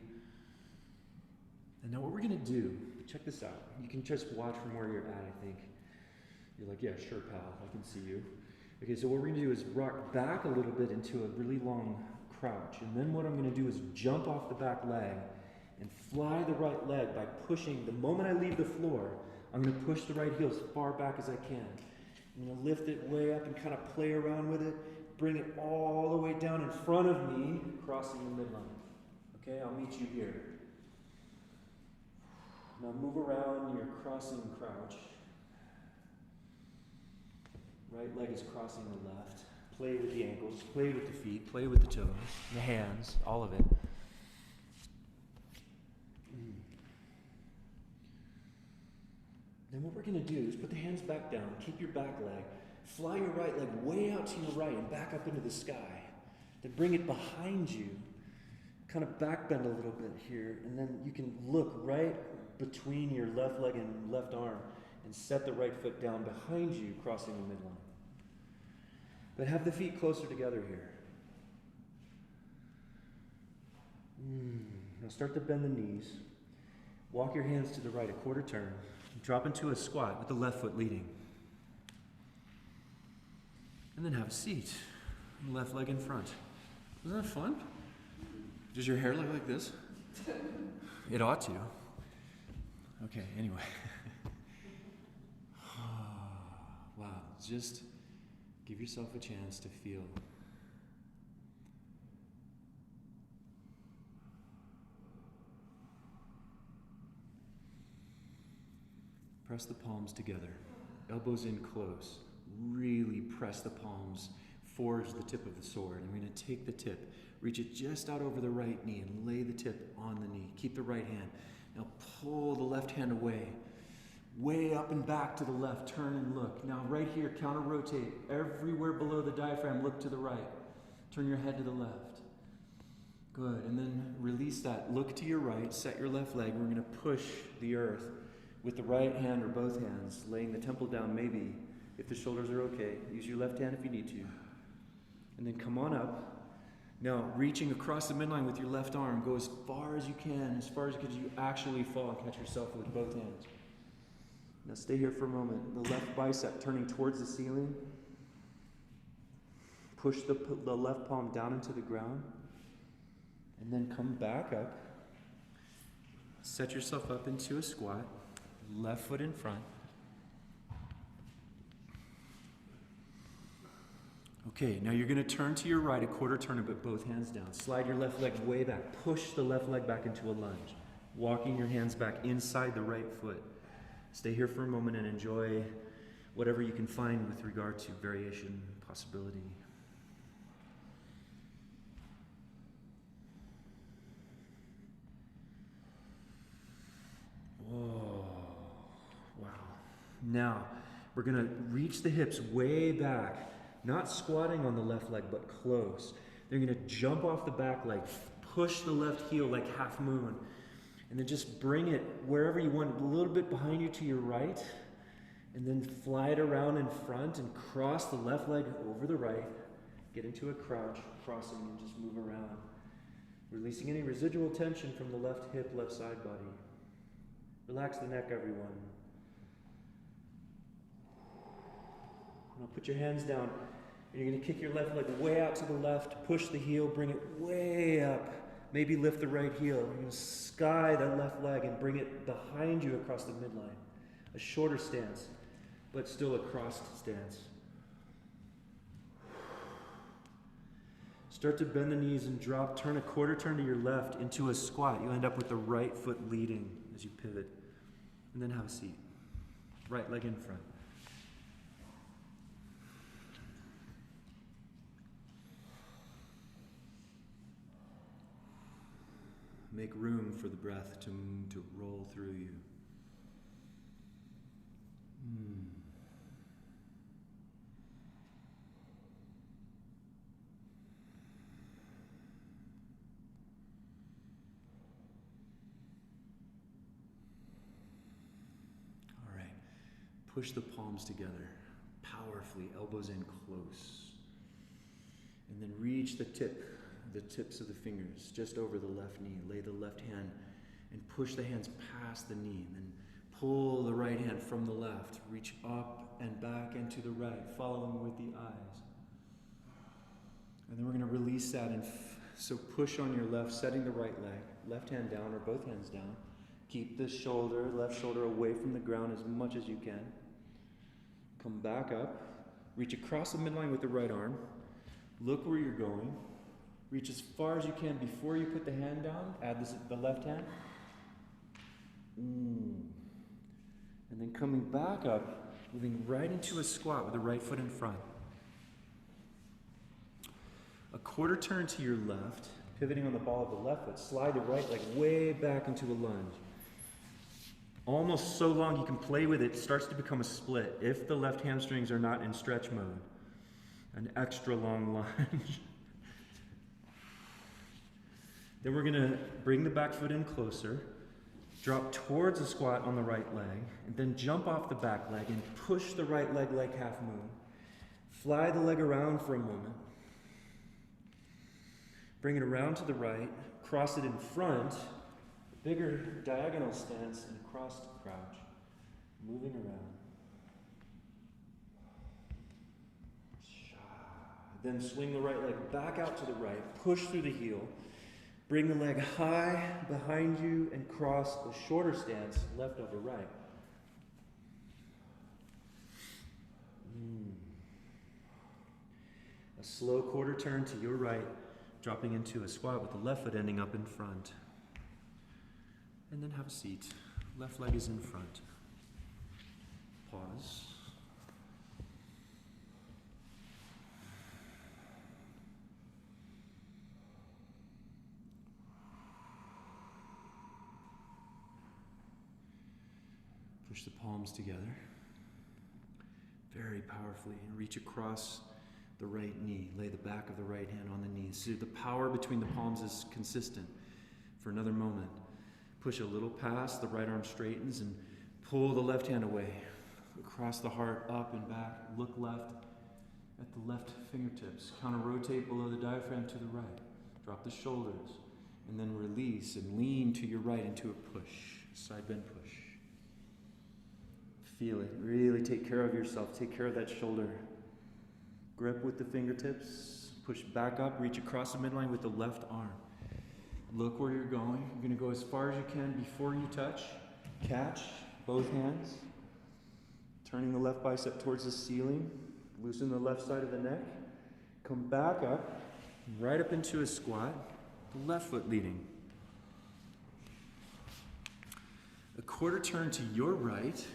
And now what we're going to do, check this out. You can just watch from where you're at, I think. You're like, yeah, sure, pal, I can see you. Okay, so what we're going to do is rock back a little bit into a really long crouch. And then what I'm going to do is jump off the back leg and fly the right leg by pushing. The moment I leave the floor, I'm going to push the right heel as far back as I can. I'm going to lift it way up and kind of play around with it. Bring it all the way down in front of me, crossing the midline. Okay, I'll meet you here. Now move around your crossing crouch. Right leg is crossing the left. Play with the ankles, play with the feet, play with the toes, the hands, all of it. Then what we're going to do is put the hands back down, keep your back leg, fly your right leg way out to your right and back up into the sky. Then bring it behind you, kind of back bend a little bit here, and then you can look right between your left leg and left arm and set the right foot down behind you, crossing the midline. But have the feet closer together here. Now start to bend the knees. Walk your hands to the right, a quarter turn. Drop into a squat with the left foot leading. And then have a seat. Left leg in front. Isn't that fun? Does your hair look like this? It ought to. Okay, anyway. Wow, just give yourself a chance to feel. Press the palms together, elbows in close. Really press the palms, forge the tip of the sword. I'm going to take the tip, reach it just out over the right knee and lay the tip on the knee. Keep the right hand. Now pull the left hand away. Way up and back to the left, turn and look. Now right here, counter rotate. Everywhere below the diaphragm, look to the right. Turn your head to the left. Good, and then release that. Look to your right, set your left leg. We're going to push the earth with the right hand or both hands, laying the temple down maybe, if the shoulders are okay. Use your left hand if you need to. And then come on up. Now, reaching across the midline with your left arm, go as far as you can, as far as you actually fall and catch yourself with both hands. Now stay here for a moment. The left bicep turning towards the ceiling. Push the left palm down into the ground. And then come back up. Set yourself up into a squat. Left foot in front. Okay, now you're going to turn to your right, a quarter turn, and put both hands down. Slide your left leg way back. Push the left leg back into a lunge. Walking your hands back inside the right foot. Stay here for a moment and enjoy whatever you can find with regard to variation, possibility. Whoa. Wow. Now, we're going to reach the hips way back, not squatting on the left leg, but close. They're going to jump off the back leg, push the left heel like half moon, and then just bring it wherever you want, a little bit behind you to your right, and then fly it around in front and cross the left leg over the right, get into a crouch, crossing, and just move around. Releasing any residual tension from the left hip, left side body. Relax the neck, everyone. Now put your hands down, and you're going to kick your left leg way out to the left, push the heel, bring it way up. Maybe lift the right heel. You're going to sky that left leg and bring it behind you across the midline. A shorter stance, but still a crossed stance. Start to bend the knees and drop. Turn a quarter turn to your left into a squat. You end up with the right foot leading as you pivot. And then have a seat. Right leg in front. Make room for the breath to roll through you. All right. Push the palms together powerfully, elbows in close. And then reach the tips of the fingers just over the left knee. Lay the left hand and push the hands past the knee. And then pull the right hand from the left. Reach up and back and to the right, following with the eyes. And then we're going to release that. So push on your left, setting the right leg. Left hand down or both hands down. Keep the left shoulder away from the ground as much as you can. Come back up. Reach across the midline with the right arm. Look where you're going. Reach as far as you can before you put the hand down. Add the left hand. And then coming back up, moving right into a squat with the right foot in front. A quarter turn to your left, pivoting on the ball of the left foot. Slide the right leg way back into a lunge. Almost so long you can play with it. It starts to become a split if the left hamstrings are not in stretch mode. An extra long lunge. Then we're going to bring the back foot in closer, drop towards a squat on the right leg, and then jump off the back leg and push the right leg like half moon. Fly the leg around for a moment. Bring it around to the right, cross it in front, bigger diagonal stance and crossed crouch, moving around. Then swing the right leg back out to the right, push through the heel, bring the leg high behind you and cross a shorter stance, left over right. A slow quarter turn to your right, dropping into a squat with the left foot ending up in front. And then have a seat. Left leg is in front. Pause. Push the palms together very powerfully and reach across the right knee. Lay the back of the right hand on the knee. So the power between the palms is consistent for another moment. Push a little past, the right arm straightens and pull the left hand away. Across the heart, up and back. Look left at the left fingertips. Counter-rotate below the diaphragm to the right. Drop the shoulders and then release and lean to your right into a push. Side bend push. Feel it. Really take care of yourself. Take care of that shoulder. Grip with the fingertips. Push back up. Reach across the midline with the left arm. Look where you're going. You're going to go as far as you can before you touch. Catch both hands. Turning the left bicep towards the ceiling. Loosen the left side of the neck. Come back up. Right up into a squat. The left foot leading. A quarter turn to your right.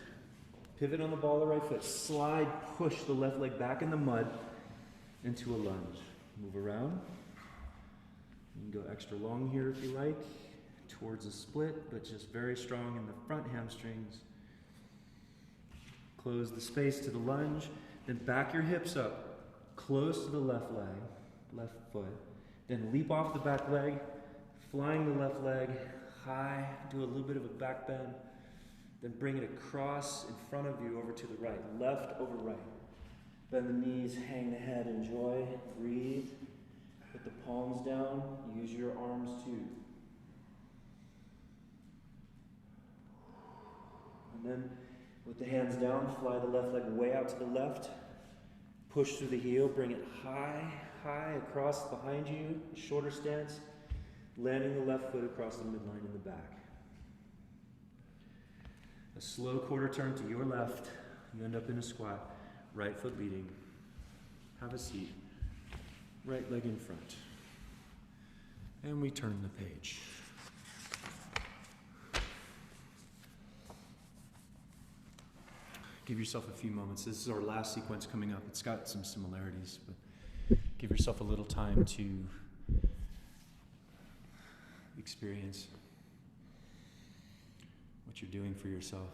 Pivot on the ball of the right foot. Slide, push the left leg back in the mud into a lunge. Move around. You can go extra long here if you like. Towards a split, but just very strong in the front hamstrings. Close the space to the lunge. Then back your hips up. Close to the left leg, left foot. Then leap off the back leg. Flying the left leg high. Do a little bit of a back bend. Then bring it across in front of you over to the right. Left over right. Bend the knees, hang the head, enjoy, breathe. Put the palms down, use your arms too. And then with the hands down, fly the left leg way out to the left. Push through the heel, bring it high, high across behind you. Shorter stance, landing the left foot across the midline in the back. A slow quarter turn to your left. You end up in a squat. Right foot leading. Have a seat. Right leg in front. And we turn the page. Give yourself a few moments. This is our last sequence coming up. It's got some similarities, but give yourself a little time to experience what you're doing for yourself.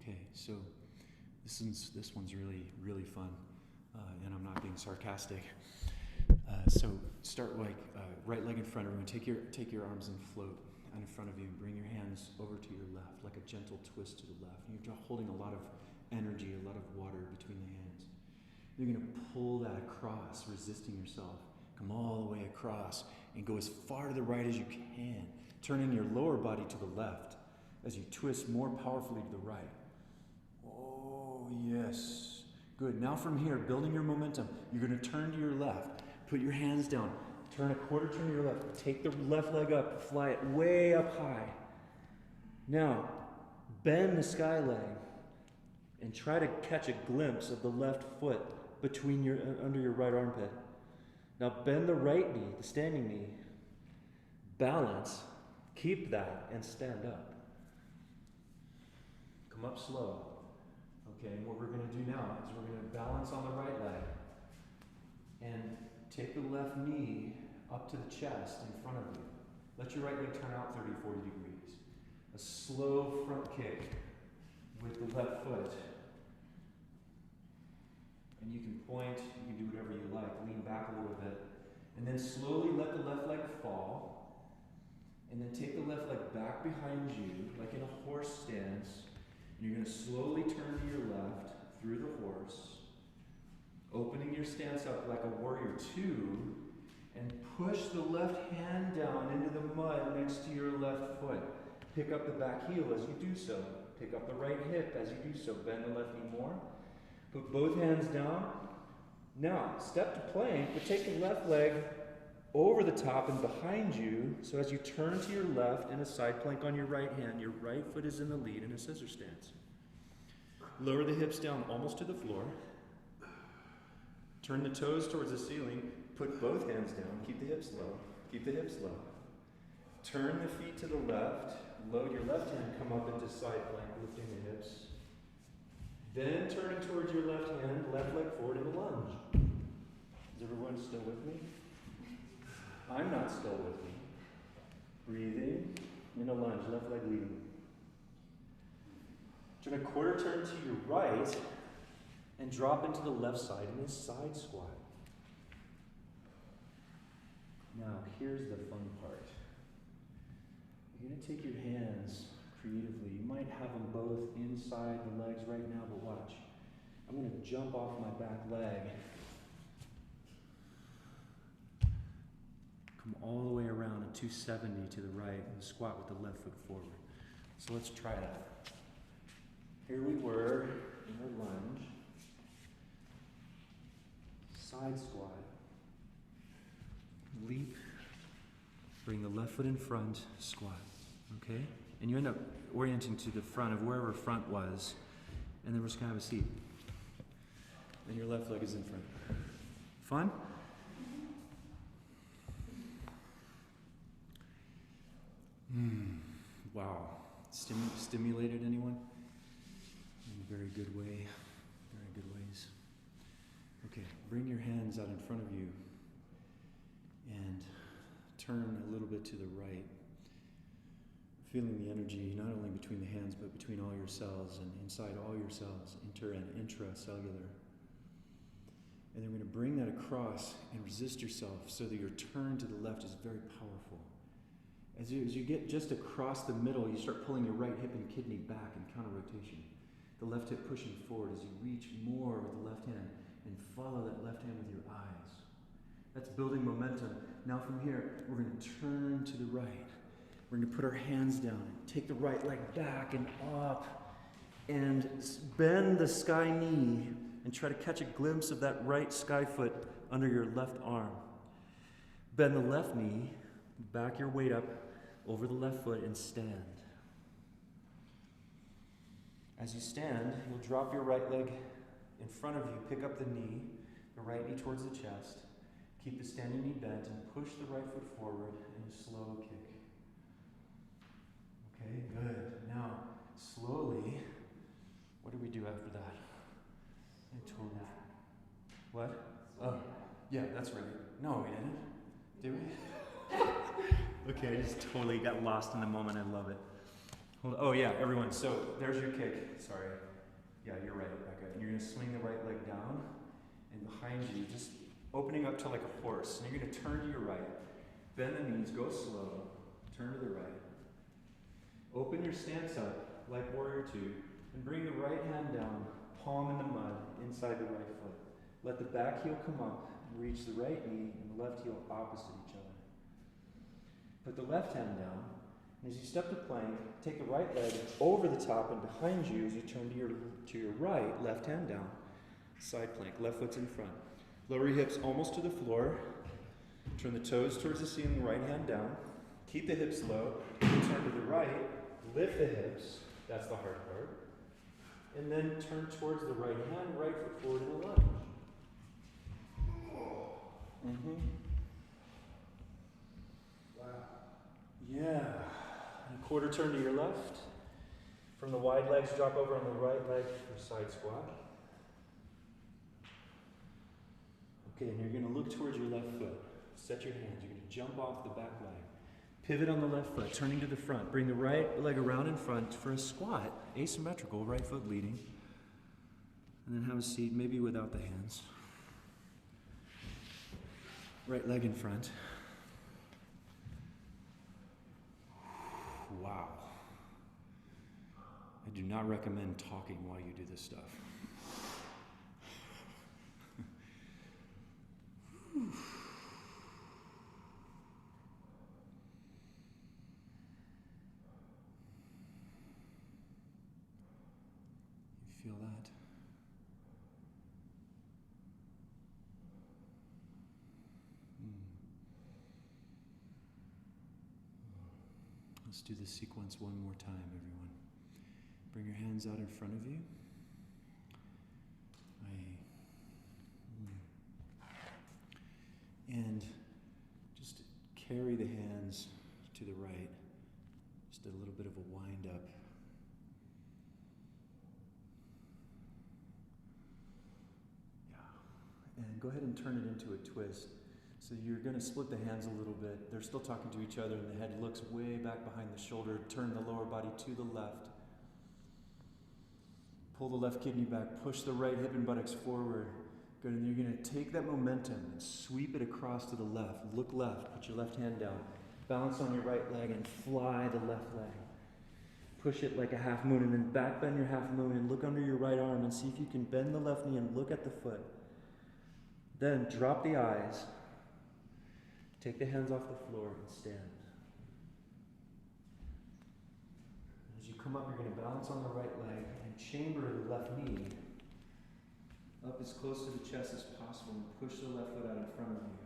Okay, so this one's really fun, and I'm not being sarcastic. So start like right leg in front of everyone. Take your arms and float out in front of you. Bring your hands over to your left, like a gentle twist to the left. And you're holding a lot of energy, a lot of water between the hands. You're going to pull that across, resisting yourself. Come all the way across and go as far to the right as you can, turning your lower body to the left as you twist more powerfully to the right. Oh, yes. Good. Now from here, building your momentum, you're going to turn to your left. Put your hands down. Turn a quarter turn to your left. Take the left leg up. Fly it way up high. Now, bend the sky leg and try to catch a glimpse of the left foot between under your right armpit. Now bend the right knee, the standing knee. Balance. Keep that and stand up. Come up slow. Okay, and what we're going to do now is we're going to balance on the right leg and take the left knee up to the chest in front of you. Let your right leg turn out 30, 40 degrees. A slow front kick with the left foot. And you can point, you can do whatever you like, lean back a little bit. And then slowly let the left leg fall. And then take the left leg back behind you, like in a horse stance. And you're going to slowly turn to your left through the horse, opening your stance up like a warrior two, and push the left hand down into the mud next to your left foot. Pick up the back heel as you do so. Pick up the right hip as you do so. Bend the left knee more. Put both hands down. Now, step to plank, but take the left leg over the top and behind you, so as you turn to your left in a side plank on your right hand, your right foot is in the lead in a scissor stance. Lower the hips down almost to the floor. Turn the toes towards the ceiling. Put both hands down. Keep the hips low. Keep the hips low. Turn the feet to the left. Load your left hand. Come up into side plank, lifting the hips. Then turning towards your left hand, left leg forward in a lunge. Is everyone still with me? I'm not still with me. Breathing in a lunge, left leg leading. Turn a quarter turn to your right and drop into the left side in a side squat. Now, here's the fun part. You're going to take your hands creatively. You might have them both inside the legs right now, but watch. I'm going to jump off my back leg. Come all the way around at 270 to the right and squat with the left foot forward. So let's try that. Here we were in our lunge. Side squat. Leap. Bring the left foot in front, squat. Okay? And you end up orienting to the front of wherever front was, and then we're just going to have a seat. And your left leg is in front. Fun? Wow. Stimulated anyone? In a very good way. Very good ways. Okay, bring your hands out in front of you and turn a little bit to the right. Feeling the energy not only between the hands but between all your cells and inside all your cells, inter and intracellular. And then we're going to bring that across and resist yourself so that your turn to the left is very powerful. As you get just across the middle, you start pulling your right hip and kidney back in counter rotation. The left hip pushing forward as you reach more with the left hand and follow that left hand with your eyes. That's building momentum. Now from here, we're going to turn to the right. We're going to put our hands down and take the right leg back and up and bend the sky knee and try to catch a glimpse of that right sky foot under your left arm. Bend the left knee, back your weight up over the left foot and stand. As you stand, you'll drop your right leg in front of you, pick up the knee, the right knee towards the chest, keep the standing knee bent and push the right foot forward in a slow kick. Okay, good. Now, slowly, what do we do after that? I totally. What? Oh, yeah, that's right. No, we didn't. Did we? Okay, I just totally got lost in the moment. I love it. Hold on. Oh, yeah, everyone. So, there's your kick. Sorry. Yeah, you're right, Rebecca. And you're going to swing the right leg down, and behind you, just opening up to like a horse. And you're going to turn to your right. Bend the knees, go slow. Turn to the right. Open your stance up like Warrior Two, and bring the right hand down, palm in the mud, inside the right foot. Let the back heel come up, and reach the right knee and the left heel opposite each other. Put the left hand down, and as you step to plank, take the right leg over the top and behind you as you turn to your right, left hand down, side plank, left foot's in front. Lower your hips almost to the floor, turn the toes towards the ceiling, right hand down, keep the hips low, turn to the right, lift the hips, that's the hard part, and then turn towards the right hand, right foot forward in a lunge. Wow. Yeah. And a quarter turn to your left. From the wide legs, drop over on the right leg for side squat. Okay, and you're going to look towards your left foot. Set your hands. You're going to jump off the back leg. Pivot on the left foot, turning to the front. Bring the right leg around in front for a squat, asymmetrical, right foot leading. And then have a seat, maybe without the hands. Right leg in front. Wow. I do not recommend talking while you do this stuff. You feel that? Let's do this sequence one more time, everyone. Bring your hands out in front of you. And just carry the hands to the right. Just a little bit of a wind up. Yeah. And go ahead and turn it into a twist. So you're going to split the hands a little bit. They're still talking to each other, and the head looks way back behind the shoulder. Turn the lower body to the left. Pull the left kidney back. Push the right hip and buttocks forward. Good. And you're going to take that momentum and sweep it across to the left. Look left. Put your left hand down. Balance on your right leg and fly the left leg. Push it like a half moon, and then back bend your half moon and look under your right arm and see if you can bend the left knee and look at the foot. Then drop the eyes. Take the hands off the floor and stand. As you come up, you're going to balance on the right leg and chamber the left knee up as close to the chest as possible and push the left foot out in front of you.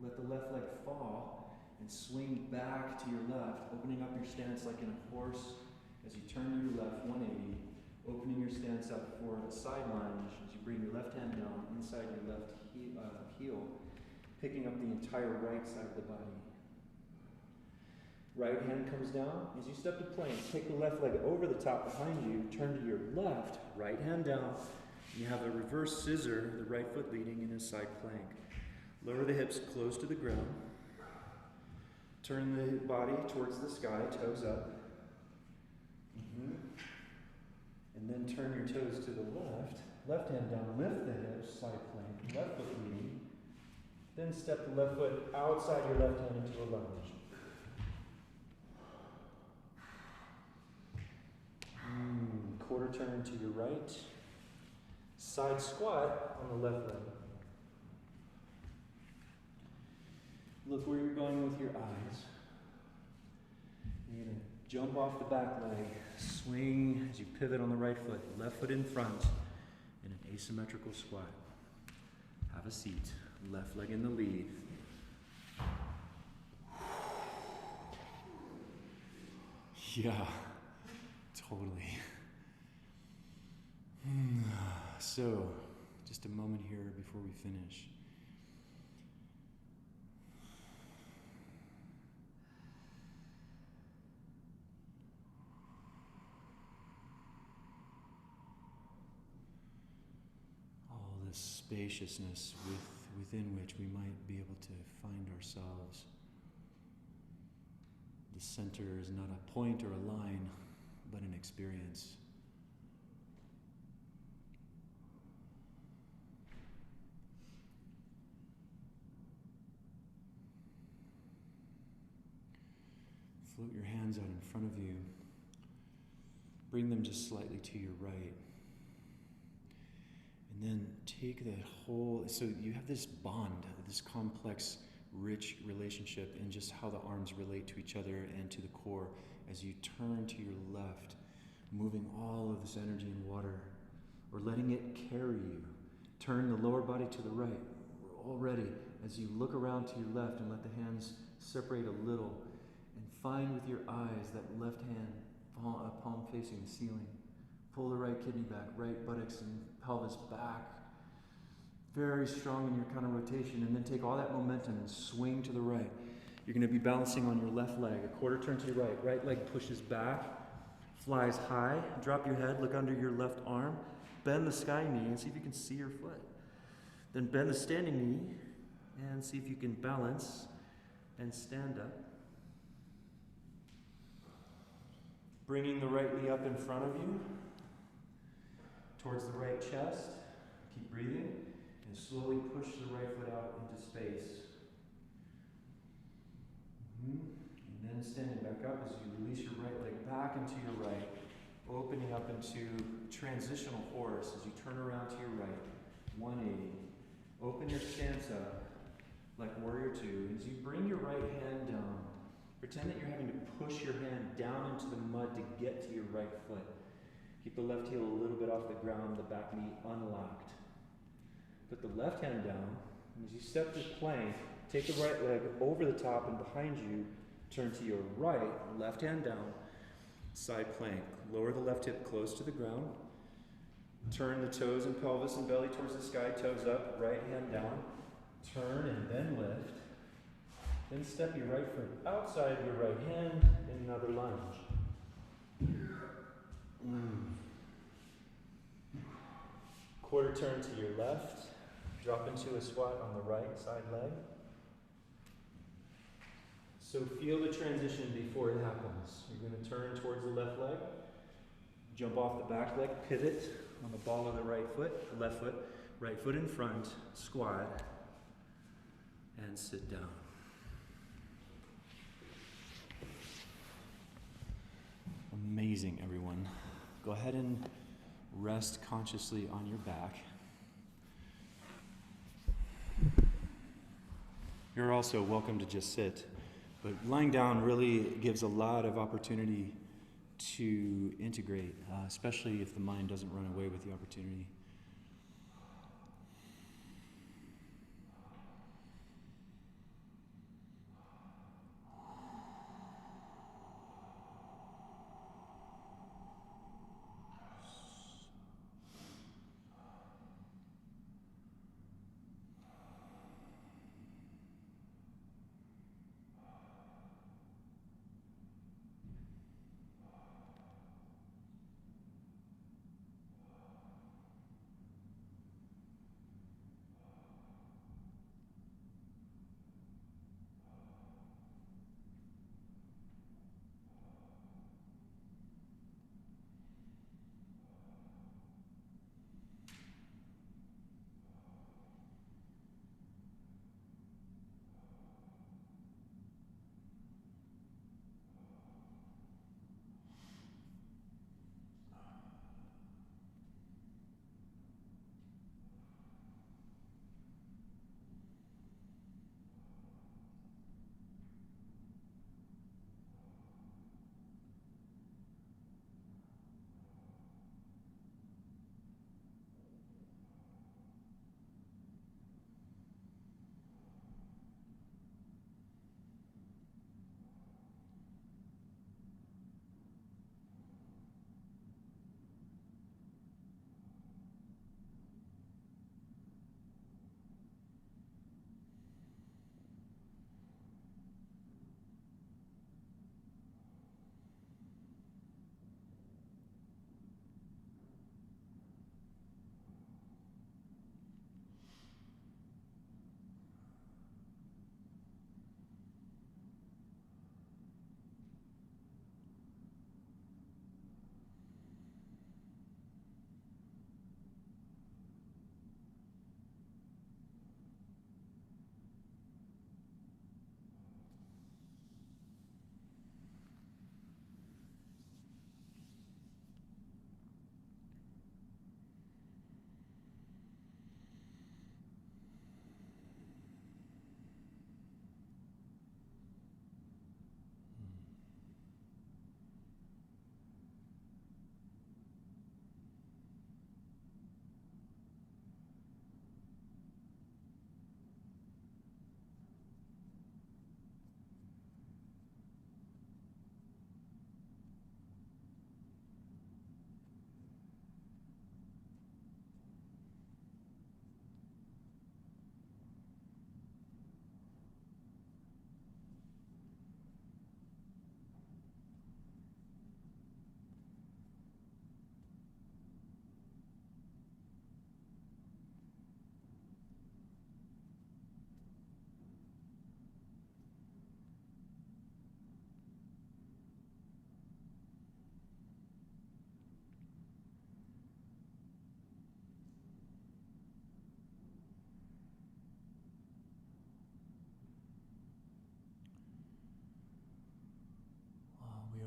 Let the left leg fall and swing back to your left, opening up your stance like in a horse as you turn to your left, 180, opening your stance up for a side lunge as you bring your left hand down inside your left heel, picking up the entire right side of the body. Right hand comes down. As you step to plank, take the left leg over the top behind you, turn to your left, right hand down. You have a reverse scissor, the right foot leading in a side plank. Lower the hips close to the ground. Turn the body towards the sky, toes up. And then turn your toes to the left. Left hand down, lift the hips, side plank, left foot leading. Then step the left foot outside your left hand into a lunge. Quarter turn to your right. Side squat on the left leg. Look where you're going with your eyes. You're going to jump off the back leg, swing as you pivot on the right foot, left foot in front in an asymmetrical squat. Have a seat, left leg in the lead. Yeah, totally. So, just a moment here before we finish. All this spaciousness within which we might be able to find ourselves. The center is not a point or a line, but an experience. Float your hands out in front of you. Bring them just slightly to your right. And then take that whole, so you have this bond, this complex, rich relationship in just how the arms relate to each other and to the core as you turn to your left, moving all of this energy and water, or letting it carry you. Turn the lower body to the right. We're all ready as you look around to your left and let the hands separate a little and find with your eyes that left hand, palm facing the ceiling. Pull the right kidney back, right buttocks and pelvis back. Very strong in your counter rotation, and then take all that momentum and swing to the right. You're going to be balancing on your left leg, a quarter turn to your right. Right leg pushes back, flies high. Drop your head, look under your left arm. Bend the sky knee and see if you can see your foot. Then bend the standing knee and see if you can balance and stand up. Bringing the right knee up in front of you, towards the right chest. Keep breathing, and slowly push the right foot out into space. And then standing back up as you release your right leg back into your right, opening up into transitional horse as you turn around to your right, 180. Open your stance up like warrior two. As you bring your right hand down, pretend that you're having to push your hand down into the mud to get to your right foot. Keep the left heel a little bit off the ground, the back knee unlocked. Put the left hand down, and as you step to plank, take the right leg over the top and behind you, turn to your right, left hand down, side plank. Lower the left hip close to the ground. Turn the toes and pelvis and belly towards the sky, toes up, right hand down. Turn and then lift. Then step your right foot outside of your right hand in another lunge. Quarter turn to your left. Drop into a squat on the right side leg. So feel the transition before it happens. You're going to turn towards the left leg. Jump off the back leg, pivot on the ball of the right foot, left foot, right foot in front, squat, and sit down. Amazing, everyone. Go ahead and rest consciously on your back. You're also welcome to just sit, but lying down really gives a lot of opportunity to integrate, especially if the mind doesn't run away with the opportunity.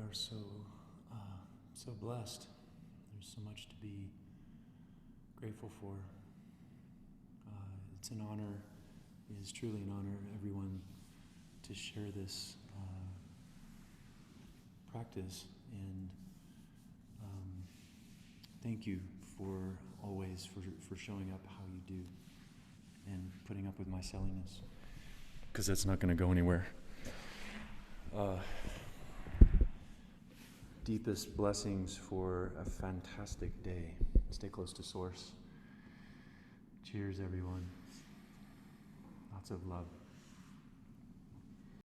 are so blessed. There's so much to be grateful for. It's an honor, it is truly an honor, everyone, to share this practice. And thank you for always for showing up how you do and putting up with my silliness, because that's not going to go anywhere. Deepest blessings for a fantastic day. Stay close to Source. Cheers, everyone. Lots of love.